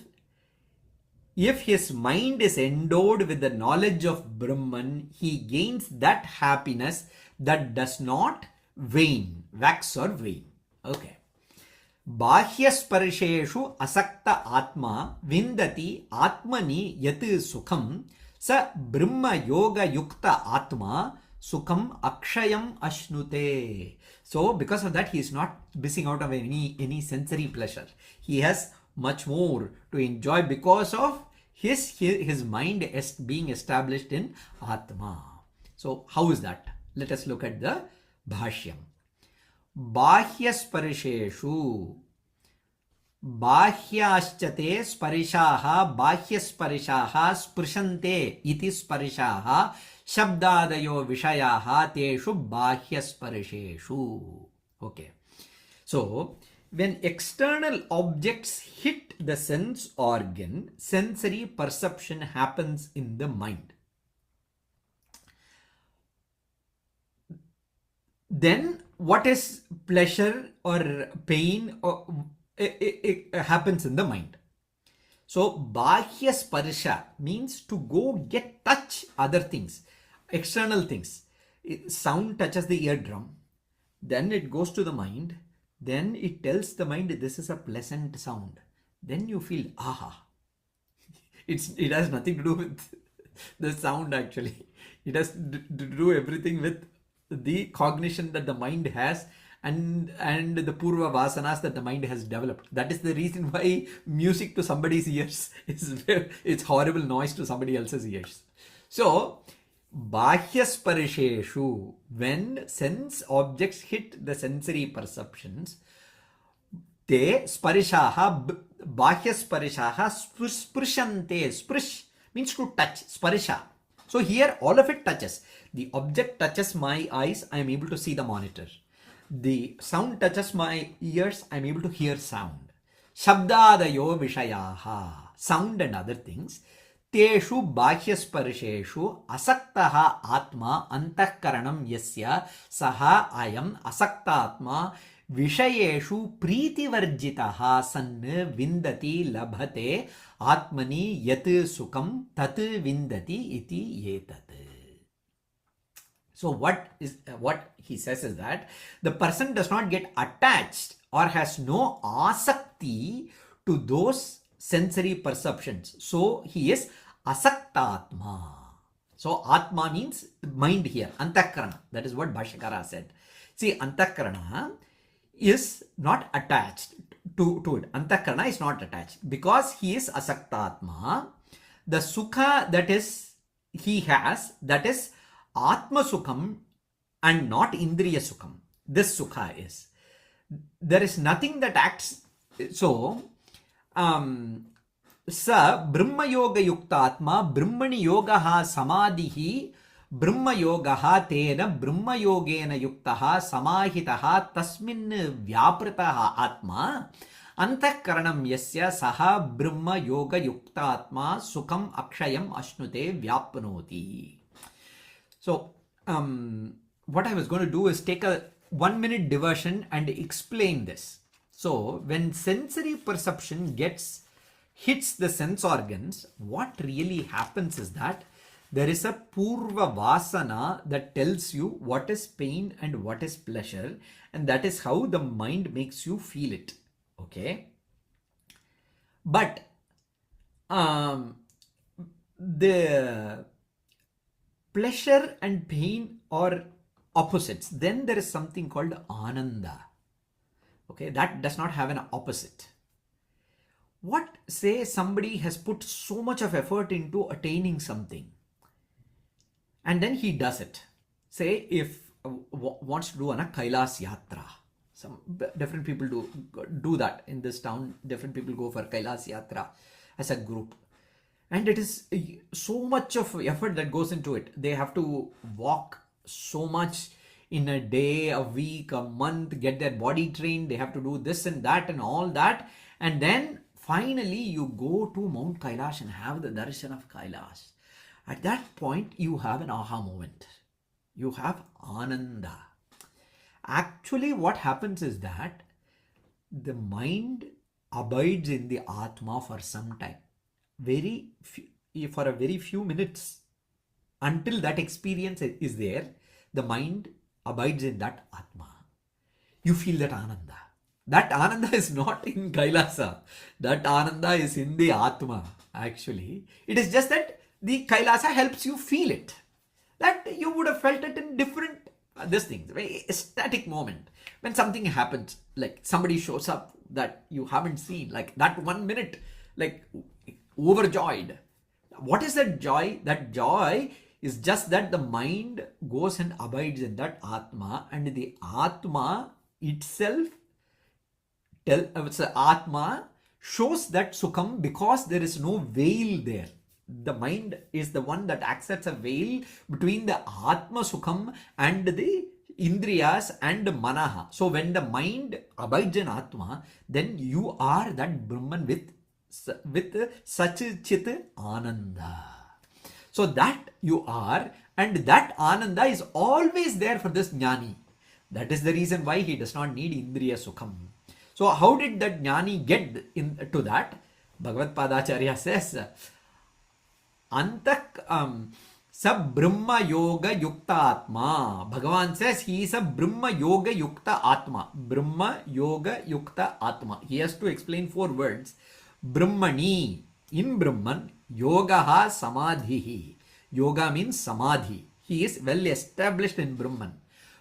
Speaker 2: If his mind is endowed with the knowledge of Brahman, he gains that happiness that does not wane, wax or wane. Okay. Bahyasparsheshu asakta atma vindati atmani yat sukham sa brahma yoga yukta atma sukham akshayam ashnute. So because of that, he is not missing out of any sensory pleasure. He has much more to enjoy because of his mind being established in Atma. So how is that? Let us look at the Bhashyam. Bahyasparsheshu बाह्याश्चते स्पर्शाः बाह्यस्पर्शाः स्पृशन्ते इति स्पर्शाः शब्दादयो विषयाः तेषु बाह्यस्पर्शेषु. Okay. So, when external objects hit the sense organ, sensory perception happens in the mind. Then what is pleasure or pain or it happens in the mind. So bahya sparsha means to go get touch other things, external things. Sound touches the eardrum, then it goes to the mind, then it tells the mind this is a pleasant sound. Then you feel aha. It has nothing to do with the sound actually. It has to do everything with the cognition that the mind has and the purva vasanas that the mind has developed. That is the reason why music to somebody's ears is it's horrible noise to somebody else's ears. So bahyasparsheshu, when sense objects hit the sensory perceptions, te sparishaha bahyasparishaha sprishante. Sprish means to touch, sparisha. So here all of it touches. The object touches my eyes, I am able to see the monitor. The sound touches my ears, I am able to hear sound. Shabdadayo vishayaha, sound and other things. Teshu bahyasparsheshu asaktaha atma antakaranam yasya saha ayam asaktatma vishayeshu pritivarjitaha san vindati labhate atmani yat sukam tat vindati iti yetat. So what he says is that the person does not get attached or has no asakti to those sensory perceptions. So he is asaktatma. So atma means mind here, antakarana. That is what Bhashyakara said. See, antakarana is not attached to it. Antakarana is not attached because he is asaktatma. The sukha that is he has, that is Atma Sukham and not Indriya Sukham. This Sukha is. There is nothing that acts. So, Sa Brahma Yoga Yuktatma Brahmani Yogaha Samadhihi Brahma Yogaha Tena Brahma Yogena Yuktaha Samahitaha Tasmin Vyaprataha Atma Antakaranam Yasya Saha Brahma Yoga Yuktatma Sukham Akshayam Ashnute Vyapnoti. So, what I was going to do is take a 1 minute diversion and explain this. So, when sensory perception hits the sense organs, what really happens is that there is a purva vasana that tells you what is pain and what is pleasure, and that is how the mind makes you feel it. Okay? But the pleasure and pain are opposites. Then there is something called ananda. Okay, that does not have an opposite. What, say somebody has put so much of effort into attaining something and then he does it. Say if wants to do a Kailas Yatra. Some different people do that in this town. Different people go for Kailas Yatra as a group, and it is so much of effort that goes into it. They have to walk so much in a day, a week, a month, get their body trained. They have to do this and that and all that, and then finally you go to Mount Kailash and have the darshan of Kailash. At that point, you have an aha moment. You have Ananda. Actually, what happens is that the mind abides in the Atma for some time, for a very few minutes. Until that experience is there, the mind abides in that Atma. You feel that Ananda. That Ananda is not in Kailasa. That Ananda is in the Atma, actually. It is just that the Kailasa helps you feel it. That you would have felt it in different this thing, very ecstatic moment. When something happens, like somebody shows up that you haven't seen, like that 1 minute, like overjoyed. What is that joy? That joy is just that the mind goes and abides in that Atma, and the Atma itself Atma shows that Sukham because there is no veil there. The mind is the one that accepts a veil between the Atma Sukham and the Indriyas and Manaha. So when the mind abides in Atma, then you are that Brahman with such Chit Ananda. So that you are, and that Ananda is always there for this Jnani. That is the reason why he does not need Indriya Sukham. So how did that Jnani get into that? Bhagavad Padacharya says, Sa Brahma Yoga Yukta Atma. Bhagavan says he is a Brahma Yoga Yukta Atma. Brahma Yoga Yukta Atma. He has to explain 4 words. Brahmani, in Brahman, Yogaha Samadhihi. Yoga means Samadhi. He is well established in Brahman.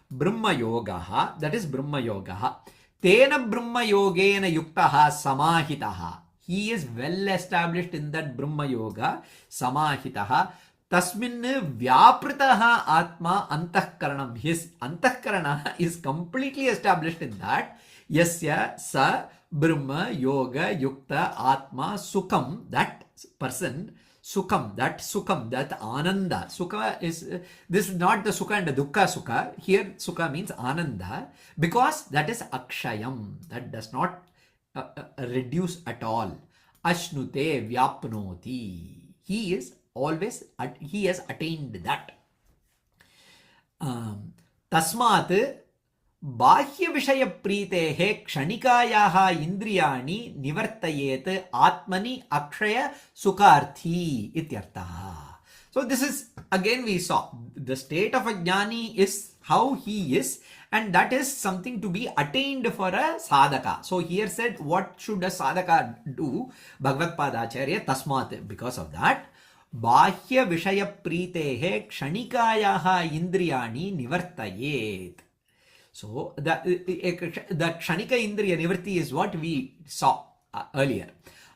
Speaker 2: Brahma Yogaha, that is Brahma Yogaha. Tena Brahma Yogena Yuktaha Samahitaha. He is well established in that Brahma Yoga, Samahitaha. Tasmin Vyapritaha Atma Antahkaranam. His Antahkarana is completely established in that. Yasya Sa Brahma Yoga Yukta Atma Sukham. That person, Sukham, that Ananda. Sukha is, this is not the Sukha and the Dukkha Sukha. Here Sukha means Ananda, because that is Akshayam. That does not reduce at all. Ashnute Vyapnoti. He is always, he has attained that. Tasmat Bahya Vishaya Pritehe Kshanikayaha Indriyani Nivartayet Atmani Akshaya Sukharthi Ityartaha. So this is, again we saw, the state of a Jnani is how he is, and that is something to be attained for a sadhaka. So here said, what should a sadhaka do? Bhagavad Padacharya, Tasmat, because of that, Bahya Vishaya Pritehe Kshanikayaha Indriyani Nivartayet. So the Kshanika Indriya Nivrti is what we saw earlier.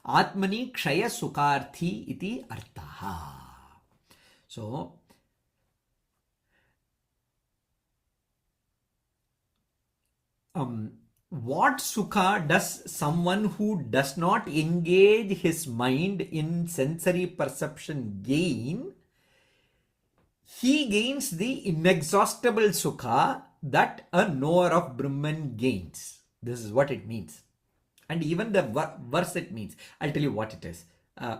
Speaker 2: Atmani Kshaya Sukharthi iti artaha. So what sukha does someone who does not engage his mind in sensory perception gain? He gains the inexhaustible sukha that a knower of Brahman gains. This is what it means. And even the verse it means. I'll tell you what it is.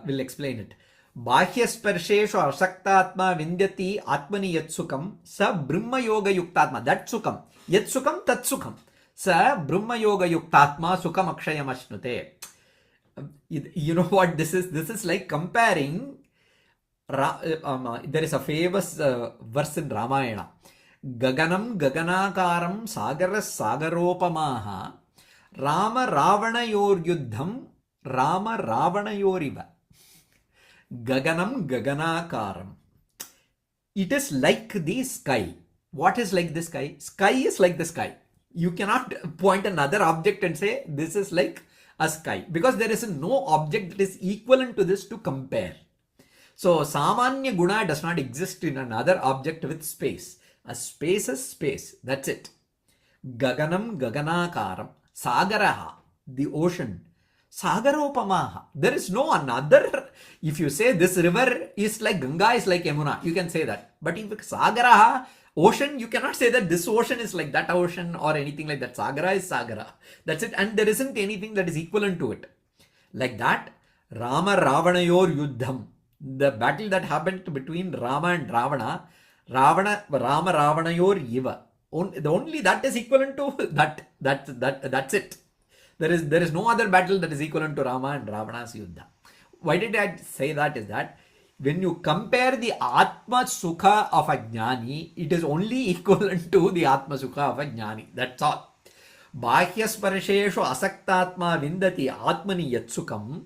Speaker 2: We'll explain it. Bahya sparsheshu asaktatma vindyati atmani yat sukham sa brahma yoga yuktatma. That sukham. Yat sukham tat sukham. Sa brahma yoga yuktatma sukham akshayam ashnute. You know what this is? This is like comparing. There is a famous verse in Ramayana. Gaganam gaganakaram sagaras sagaropamaha Rama Ravanayor yuddham Rama Ravanayoriva. Gaganam gaganakaram. It is like the sky. What is like the sky? Sky is like the sky. You cannot point another object and say this is like a sky, because there is no object that is equivalent to this to compare. So Samanya Guna does not exist in another object with space. A space is space. That's it. Gaganam Gaganakaram. Sagaraha, the ocean. Sagaropamaha. There is no another. If you say this river is like Ganga, is like Yamuna, you can say that. But if Sagaraha, ocean, you cannot say that this ocean is like that ocean or anything like that. Sagara is Sagara. That's it. And there isn't anything that is equivalent to it. Like that, Rama Ravanayor Yuddham. The battle that happened between Rama and Ravana, Rama Ravanayor Yiva. Only that is equivalent to that's it. There is no other battle that is equivalent to Rama and Ravana's Yuddha. Why did I say that? Is that when you compare the Atma Sukha of a Jnani, it is only equivalent to the Atma Sukha of a Jnani. That's all. Bahyasparsheshu asaktatma vindati atmani yatsukam.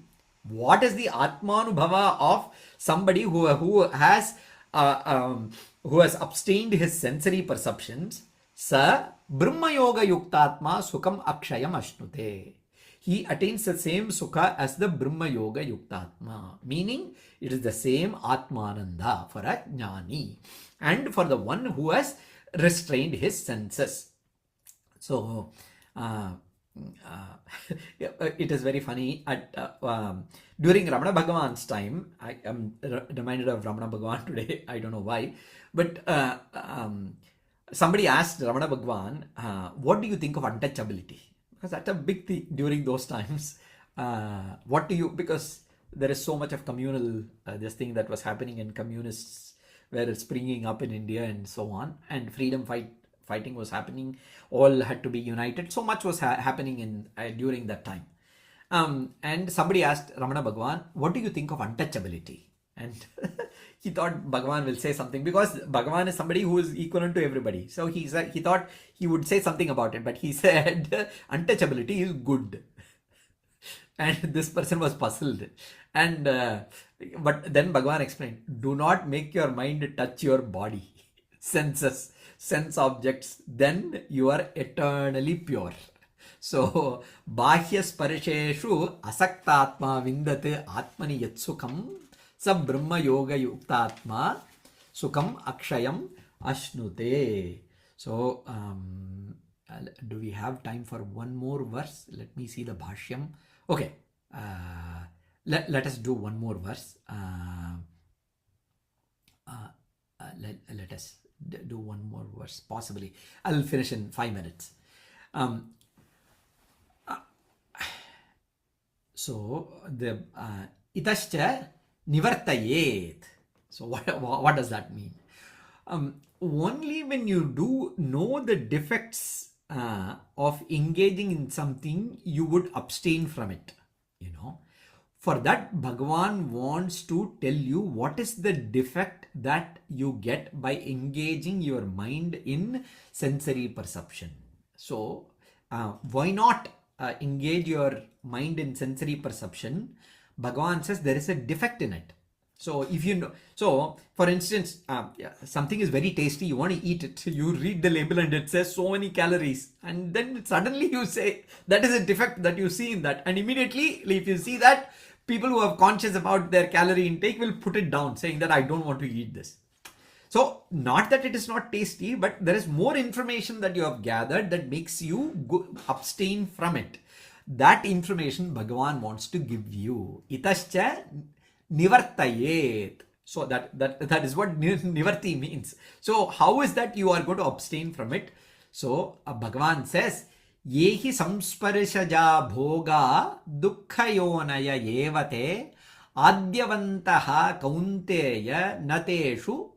Speaker 2: What is the Atmanubhava of somebody who has abstained his sensory perceptions? Sa Brahma Yoga Yuktatma Sukam Akshayam Ashnute. He attains the same Sukha as the Brahma Yoga Yuktatma. Meaning, it is the same Atmananda for a Jnani and for the one who has restrained his senses. So, it is very funny. During Ramana Bhagavan's time, I am reminded of Ramana Bhagavan today. I don't know why. But somebody asked Ramana Bhagavan, what do you think of untouchability? Because that's a big thing during those times. What do you, because there is so much of communal, this thing that was happening in communists were springing up in India and so on. And freedom fighting was happening. All had to be united. So much was happening in during that time. And somebody asked Ramana Bhagavan, what do you think of untouchability? And he thought Bhagavan will say something because Bhagavan is somebody who is equivalent to everybody. So he thought he would say something about it, but he said untouchability is good. And this person was puzzled. And but then Bhagavan explained, do not make your mind touch your body, senses, sense objects, then you are eternally pure. So, Bahya Sparsheshu Asaktatma Vindate Atmani Yatsukam Sa Brahma Yoga Yuktatma Sukam Akshayam Ashnute. So, do we have time for one more verse? Let me see the Bhashyam. Okay, let us do one more verse. Let us do one more verse, possibly. I'll finish in 5 minutes. So the itascha nivartayet. So what does that mean? Only when you do know the defects of engaging in something, you would abstain from it. You know, for that Bhagavan wants to tell you what is the defect that you get by engaging your mind in sensory perception. So why not engage your mind in sensory perception? Bhagavan says there is a defect in it. So if you know, so for instance, something is very tasty, you want to eat it, you read the label and it says so many calories, and then suddenly you say that is a defect that you see in that, and immediately if you see that, people who are conscious about their calorie intake will put it down, saying that I don't want to eat this. So not that it is not tasty, but there is more information that you have gathered that makes you abstain from it. That information Bhagavan wants to give you. Itascha nivartayet. So that is what nivarti means. So how is that you are going to abstain from it? So Bhagavan says, Yehi samsparshaja bhoga dukkhayonaya evate adyavantaha kaunteya nateshu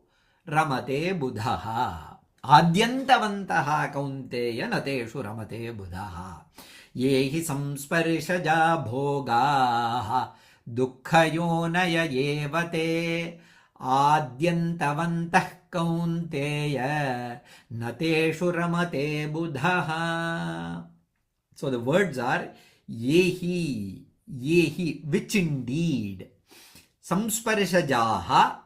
Speaker 2: ramate buddhaha. Adyantavantaha kaunteya nateshu ramate buddhaha. Yehi samsparshaja bhoga dukkayonaya evate adyantavantah kaunteya nateshu ramate buddhaha. So the words are yehi, which indeed, samsparshajaha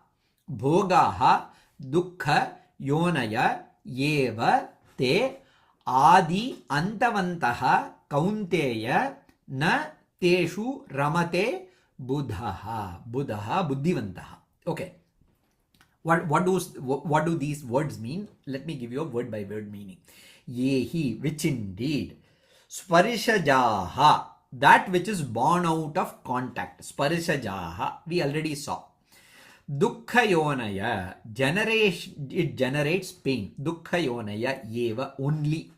Speaker 2: bhogaha dukkha yonaya eva te adi antavantaha kaunteya na teshu ramate buddhaha. Buddhaha, buddhivantaha. Okay. What do these words mean? Let me give you a word by word meaning. yehi, which indeed. Sparishajaha, that which is born out of contact. Sparishajaha, we already saw. Dukkha generation, it generates pain. Dukkha eva, only.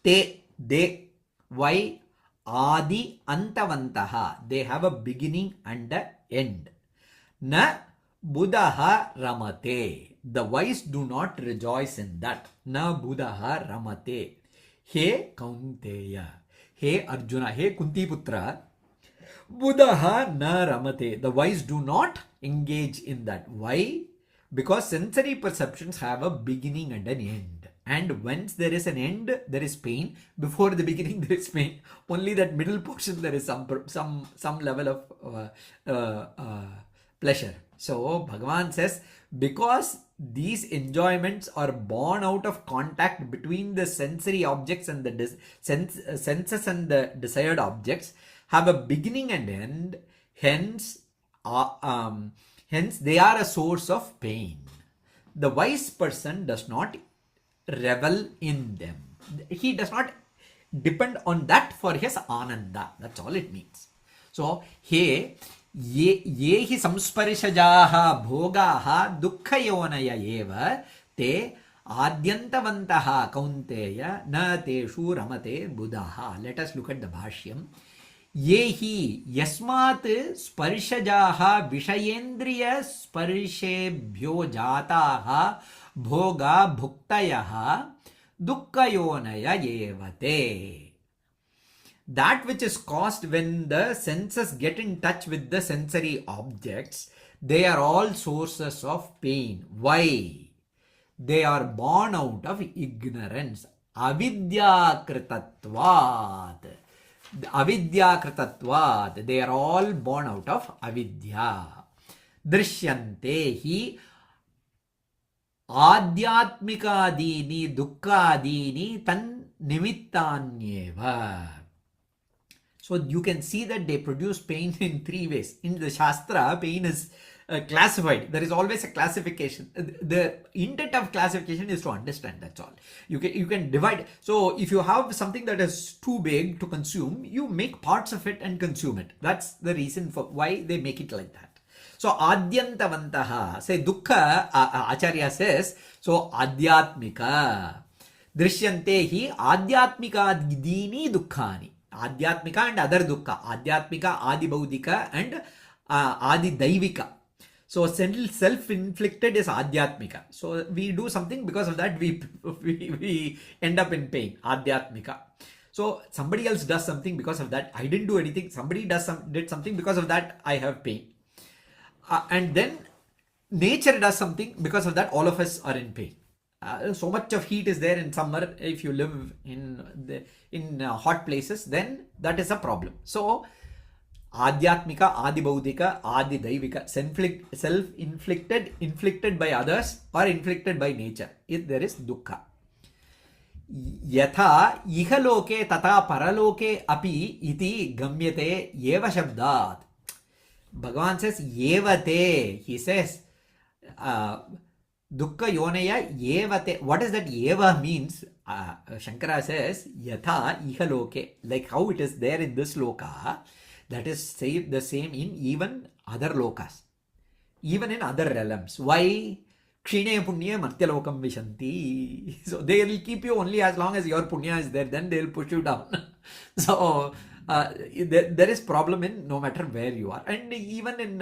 Speaker 2: Te, they. Why? Adi antavantaha, they have a beginning and a end. Na buddhaha ramate, the wise do not rejoice in that. Na buddhaha ramate. He Kaunteya, he Arjuna, he Kuntiputra, buddhaha na ramate, the wise do not engage in that. Why? Because sensory perceptions have a beginning and an end. And once there is an end, there is pain. Before the beginning, there is pain. Only that middle portion, there is some level of pleasure. So Bhagavan says, because these enjoyments are born out of contact between the sensory objects and the senses and the desired objects, have a beginning and end. Hence they are a source of pain. The wise person does not revel in them. He does not depend on that for his ananda. That's all it means. So, ye hi samsparishajaha bhogaha dukkhayonaya eva te adyantavantaha kaunteya na teshu ramate buddhaha. Let us look at the bhashyam. Yehi yasmat sparishajaha vishayendriya sparishebhyo jataha bhoga bhuktayaha dukkayonaya evate. That which is caused when the senses get in touch with the sensory objects, they are all sources of pain. Why? They are born out of ignorance. Avidya-kritatvat. Avidya-kritatvat. They are all born out of avidya. Drishyante hi adhyatmikadini dukkadini tan nimittanyeva. So you can see that they produce pain in three ways. In the Shastra, pain is classified. There is always a classification. The intent of classification is to understand, that's all. You can divide. So if you have something that is too big to consume, you make parts of it and consume it. That's the reason for why they make it like that. So adyantavantaha, say dukkha, Acharya says, so adhyatmika. Drishyante hi adhyatmika dini dukkhani. Adhyatmika and other dukkha. Adhyatmika, Adi Baudika and Adi Daivika. So self-inflicted is Adhyatmika. So we do something, because of that we end up in pain. Adhyatmika. So somebody else does something, because of that I didn't do anything. Somebody did something, because of that I have pain. And then nature does something, because of that all of us are in pain. So much of heat is there in summer. If you live in hot places, then that is a problem. So Adhyatmika, Adi Baudika, Adi Daivika, self-inflicted, inflicted by others or inflicted by nature. If there is dukkha. Yatha ihaloke tata paraloke api iti gamyate yeva shabdat. Bhagavan says yevate. He says dukkha yonaya yevate. What does that yeva means? Shankara says yatha ihaloke, like how it is there in this loka, that is the same in even other lokas, even in other realms. Why? Kshine punya martyalokam vishanti. So they will keep you only as long as your punya is there, then they will push you down. So there is problem in no matter where you are. And even in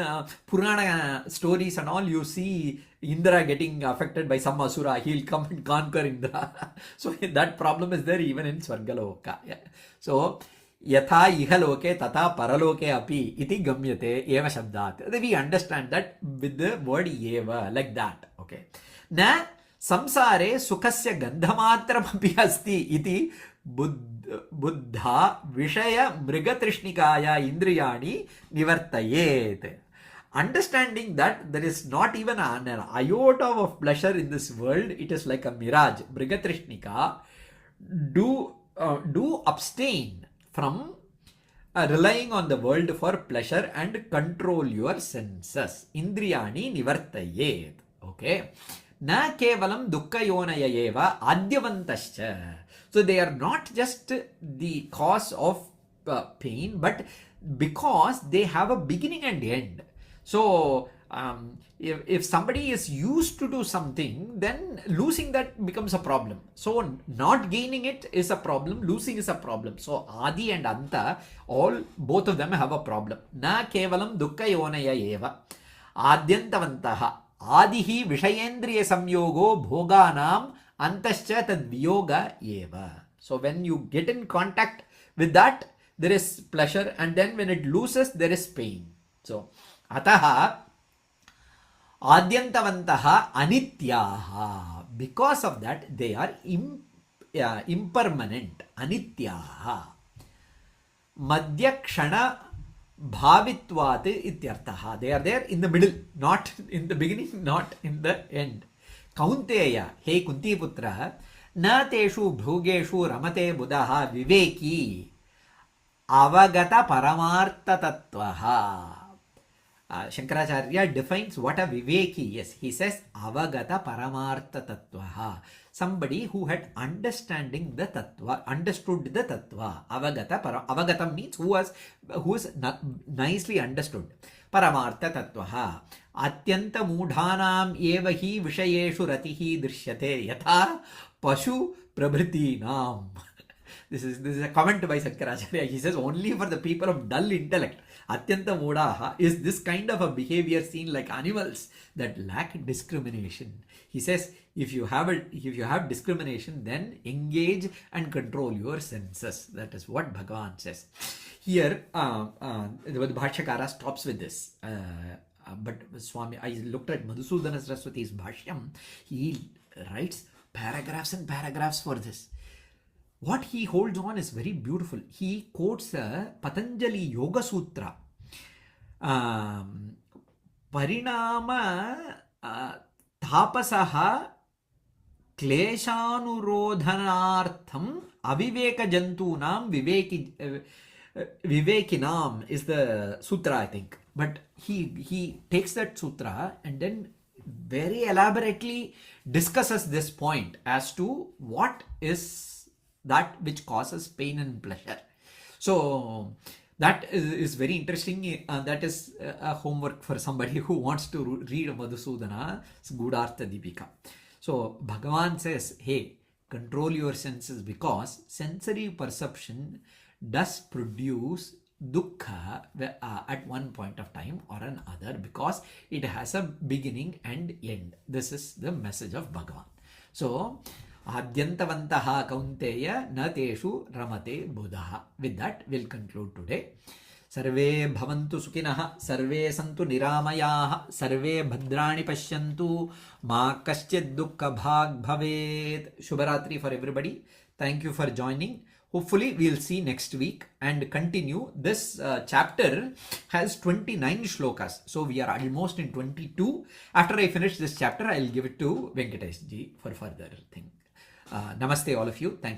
Speaker 2: Purana stories and all, you see Indra getting affected by some asura, he'll come and conquer Indra. So that problem is there even in Swargaloka. Yeah. So yatha ihaloke tata paraloke api iti gamyate eva shabdat. We understand that with the word eva, like that. Okay. Na samsare sukhasya gandhamatram api asti iti buddha vishaya mrigatrishnikaya indriyani nivartayet. Understanding that there is not even an iota of pleasure in this world, it is like a mirage. Mrigatrishnika, do abstain from relying on the world for pleasure and control your senses. Indriyani nivartayet. Okay. Na kevalam dukkha yonaya eva adyavantascha. So they are not just the cause of pain, but because they have a beginning and end. So if somebody is used to do something, then losing that becomes a problem. So not gaining it is a problem, losing is a problem. So Adi and Anta, both of them have a problem. Na kevalam dukkha yonaya eva. Adyantavantaha. Adihi vishayendriya samyogo bhoganam antascha tad viyoga eva. So when you get in contact with that, there is pleasure, and then when it loses, there is pain. So ataha adyantavantaha anityaha. Because of that, they are impermanent. Anityaha. Madhyakshana bhavitvat ityartaha. They are there in the middle, not in the beginning, not in the end. Kaunteya, hey Kunti putra, na teshu bhugeshu ramate buddha viveki avagata paramartha tattvaha. Shankaracharya defines what a viveki is. He says avagata paramartha tattvaha. Somebody who had understanding the tattva, understood the tattva. Avagatam means who was nicely understood. Paramartha tattvaha. Atyanta mudhanam eva hi vishayeshu ratihi drishyate yatha pashu prabhritinam. This is a comment by Shankaracharya. He says only for the people of dull intellect. Atyanta mudaha is this kind of a behavior seen like animals that lack discrimination. He says if you have discrimination, then engage and control your senses. That is what Bhagavan says. Here, the Bhashyakara stops with this. But Swami, I looked at Madhusudana Saraswati's Bhashyam. He writes paragraphs and paragraphs for this. What he holds on is very beautiful. He quotes Patanjali Yoga Sutra. Parinama tapasaha kleshanurodhanartham aviveka jantunam vivekinam is the sutra, I think. But he takes that sutra and then very elaborately discusses this point as to what is that which causes pain and pleasure. So that is very interesting. That is a homework for somebody who wants to read Madhusudana's Gudhartha Deepika. So Bhagavan says, hey, control your senses, because sensory perception does produce dukkha at one point of time or another, because it has a beginning and end. This is the message of Bhagavan. So Adyantavantaha kaunteya na teshu ramate buddha. With that, we'll conclude today. Sarve bhavantu sukinaha, sarve santu niramayaha, sarve bhadrani pashyantu, ma kaschid dukkha bhag bhavet. Shubharatri for everybody. Thank you for joining. Hopefully, we'll see next week and continue. This chapter has 29 shlokas. So, we are almost in 22. After I finish this chapter, I'll give it to Venkatesh ji for further thing. Namaste all of you. Thank you.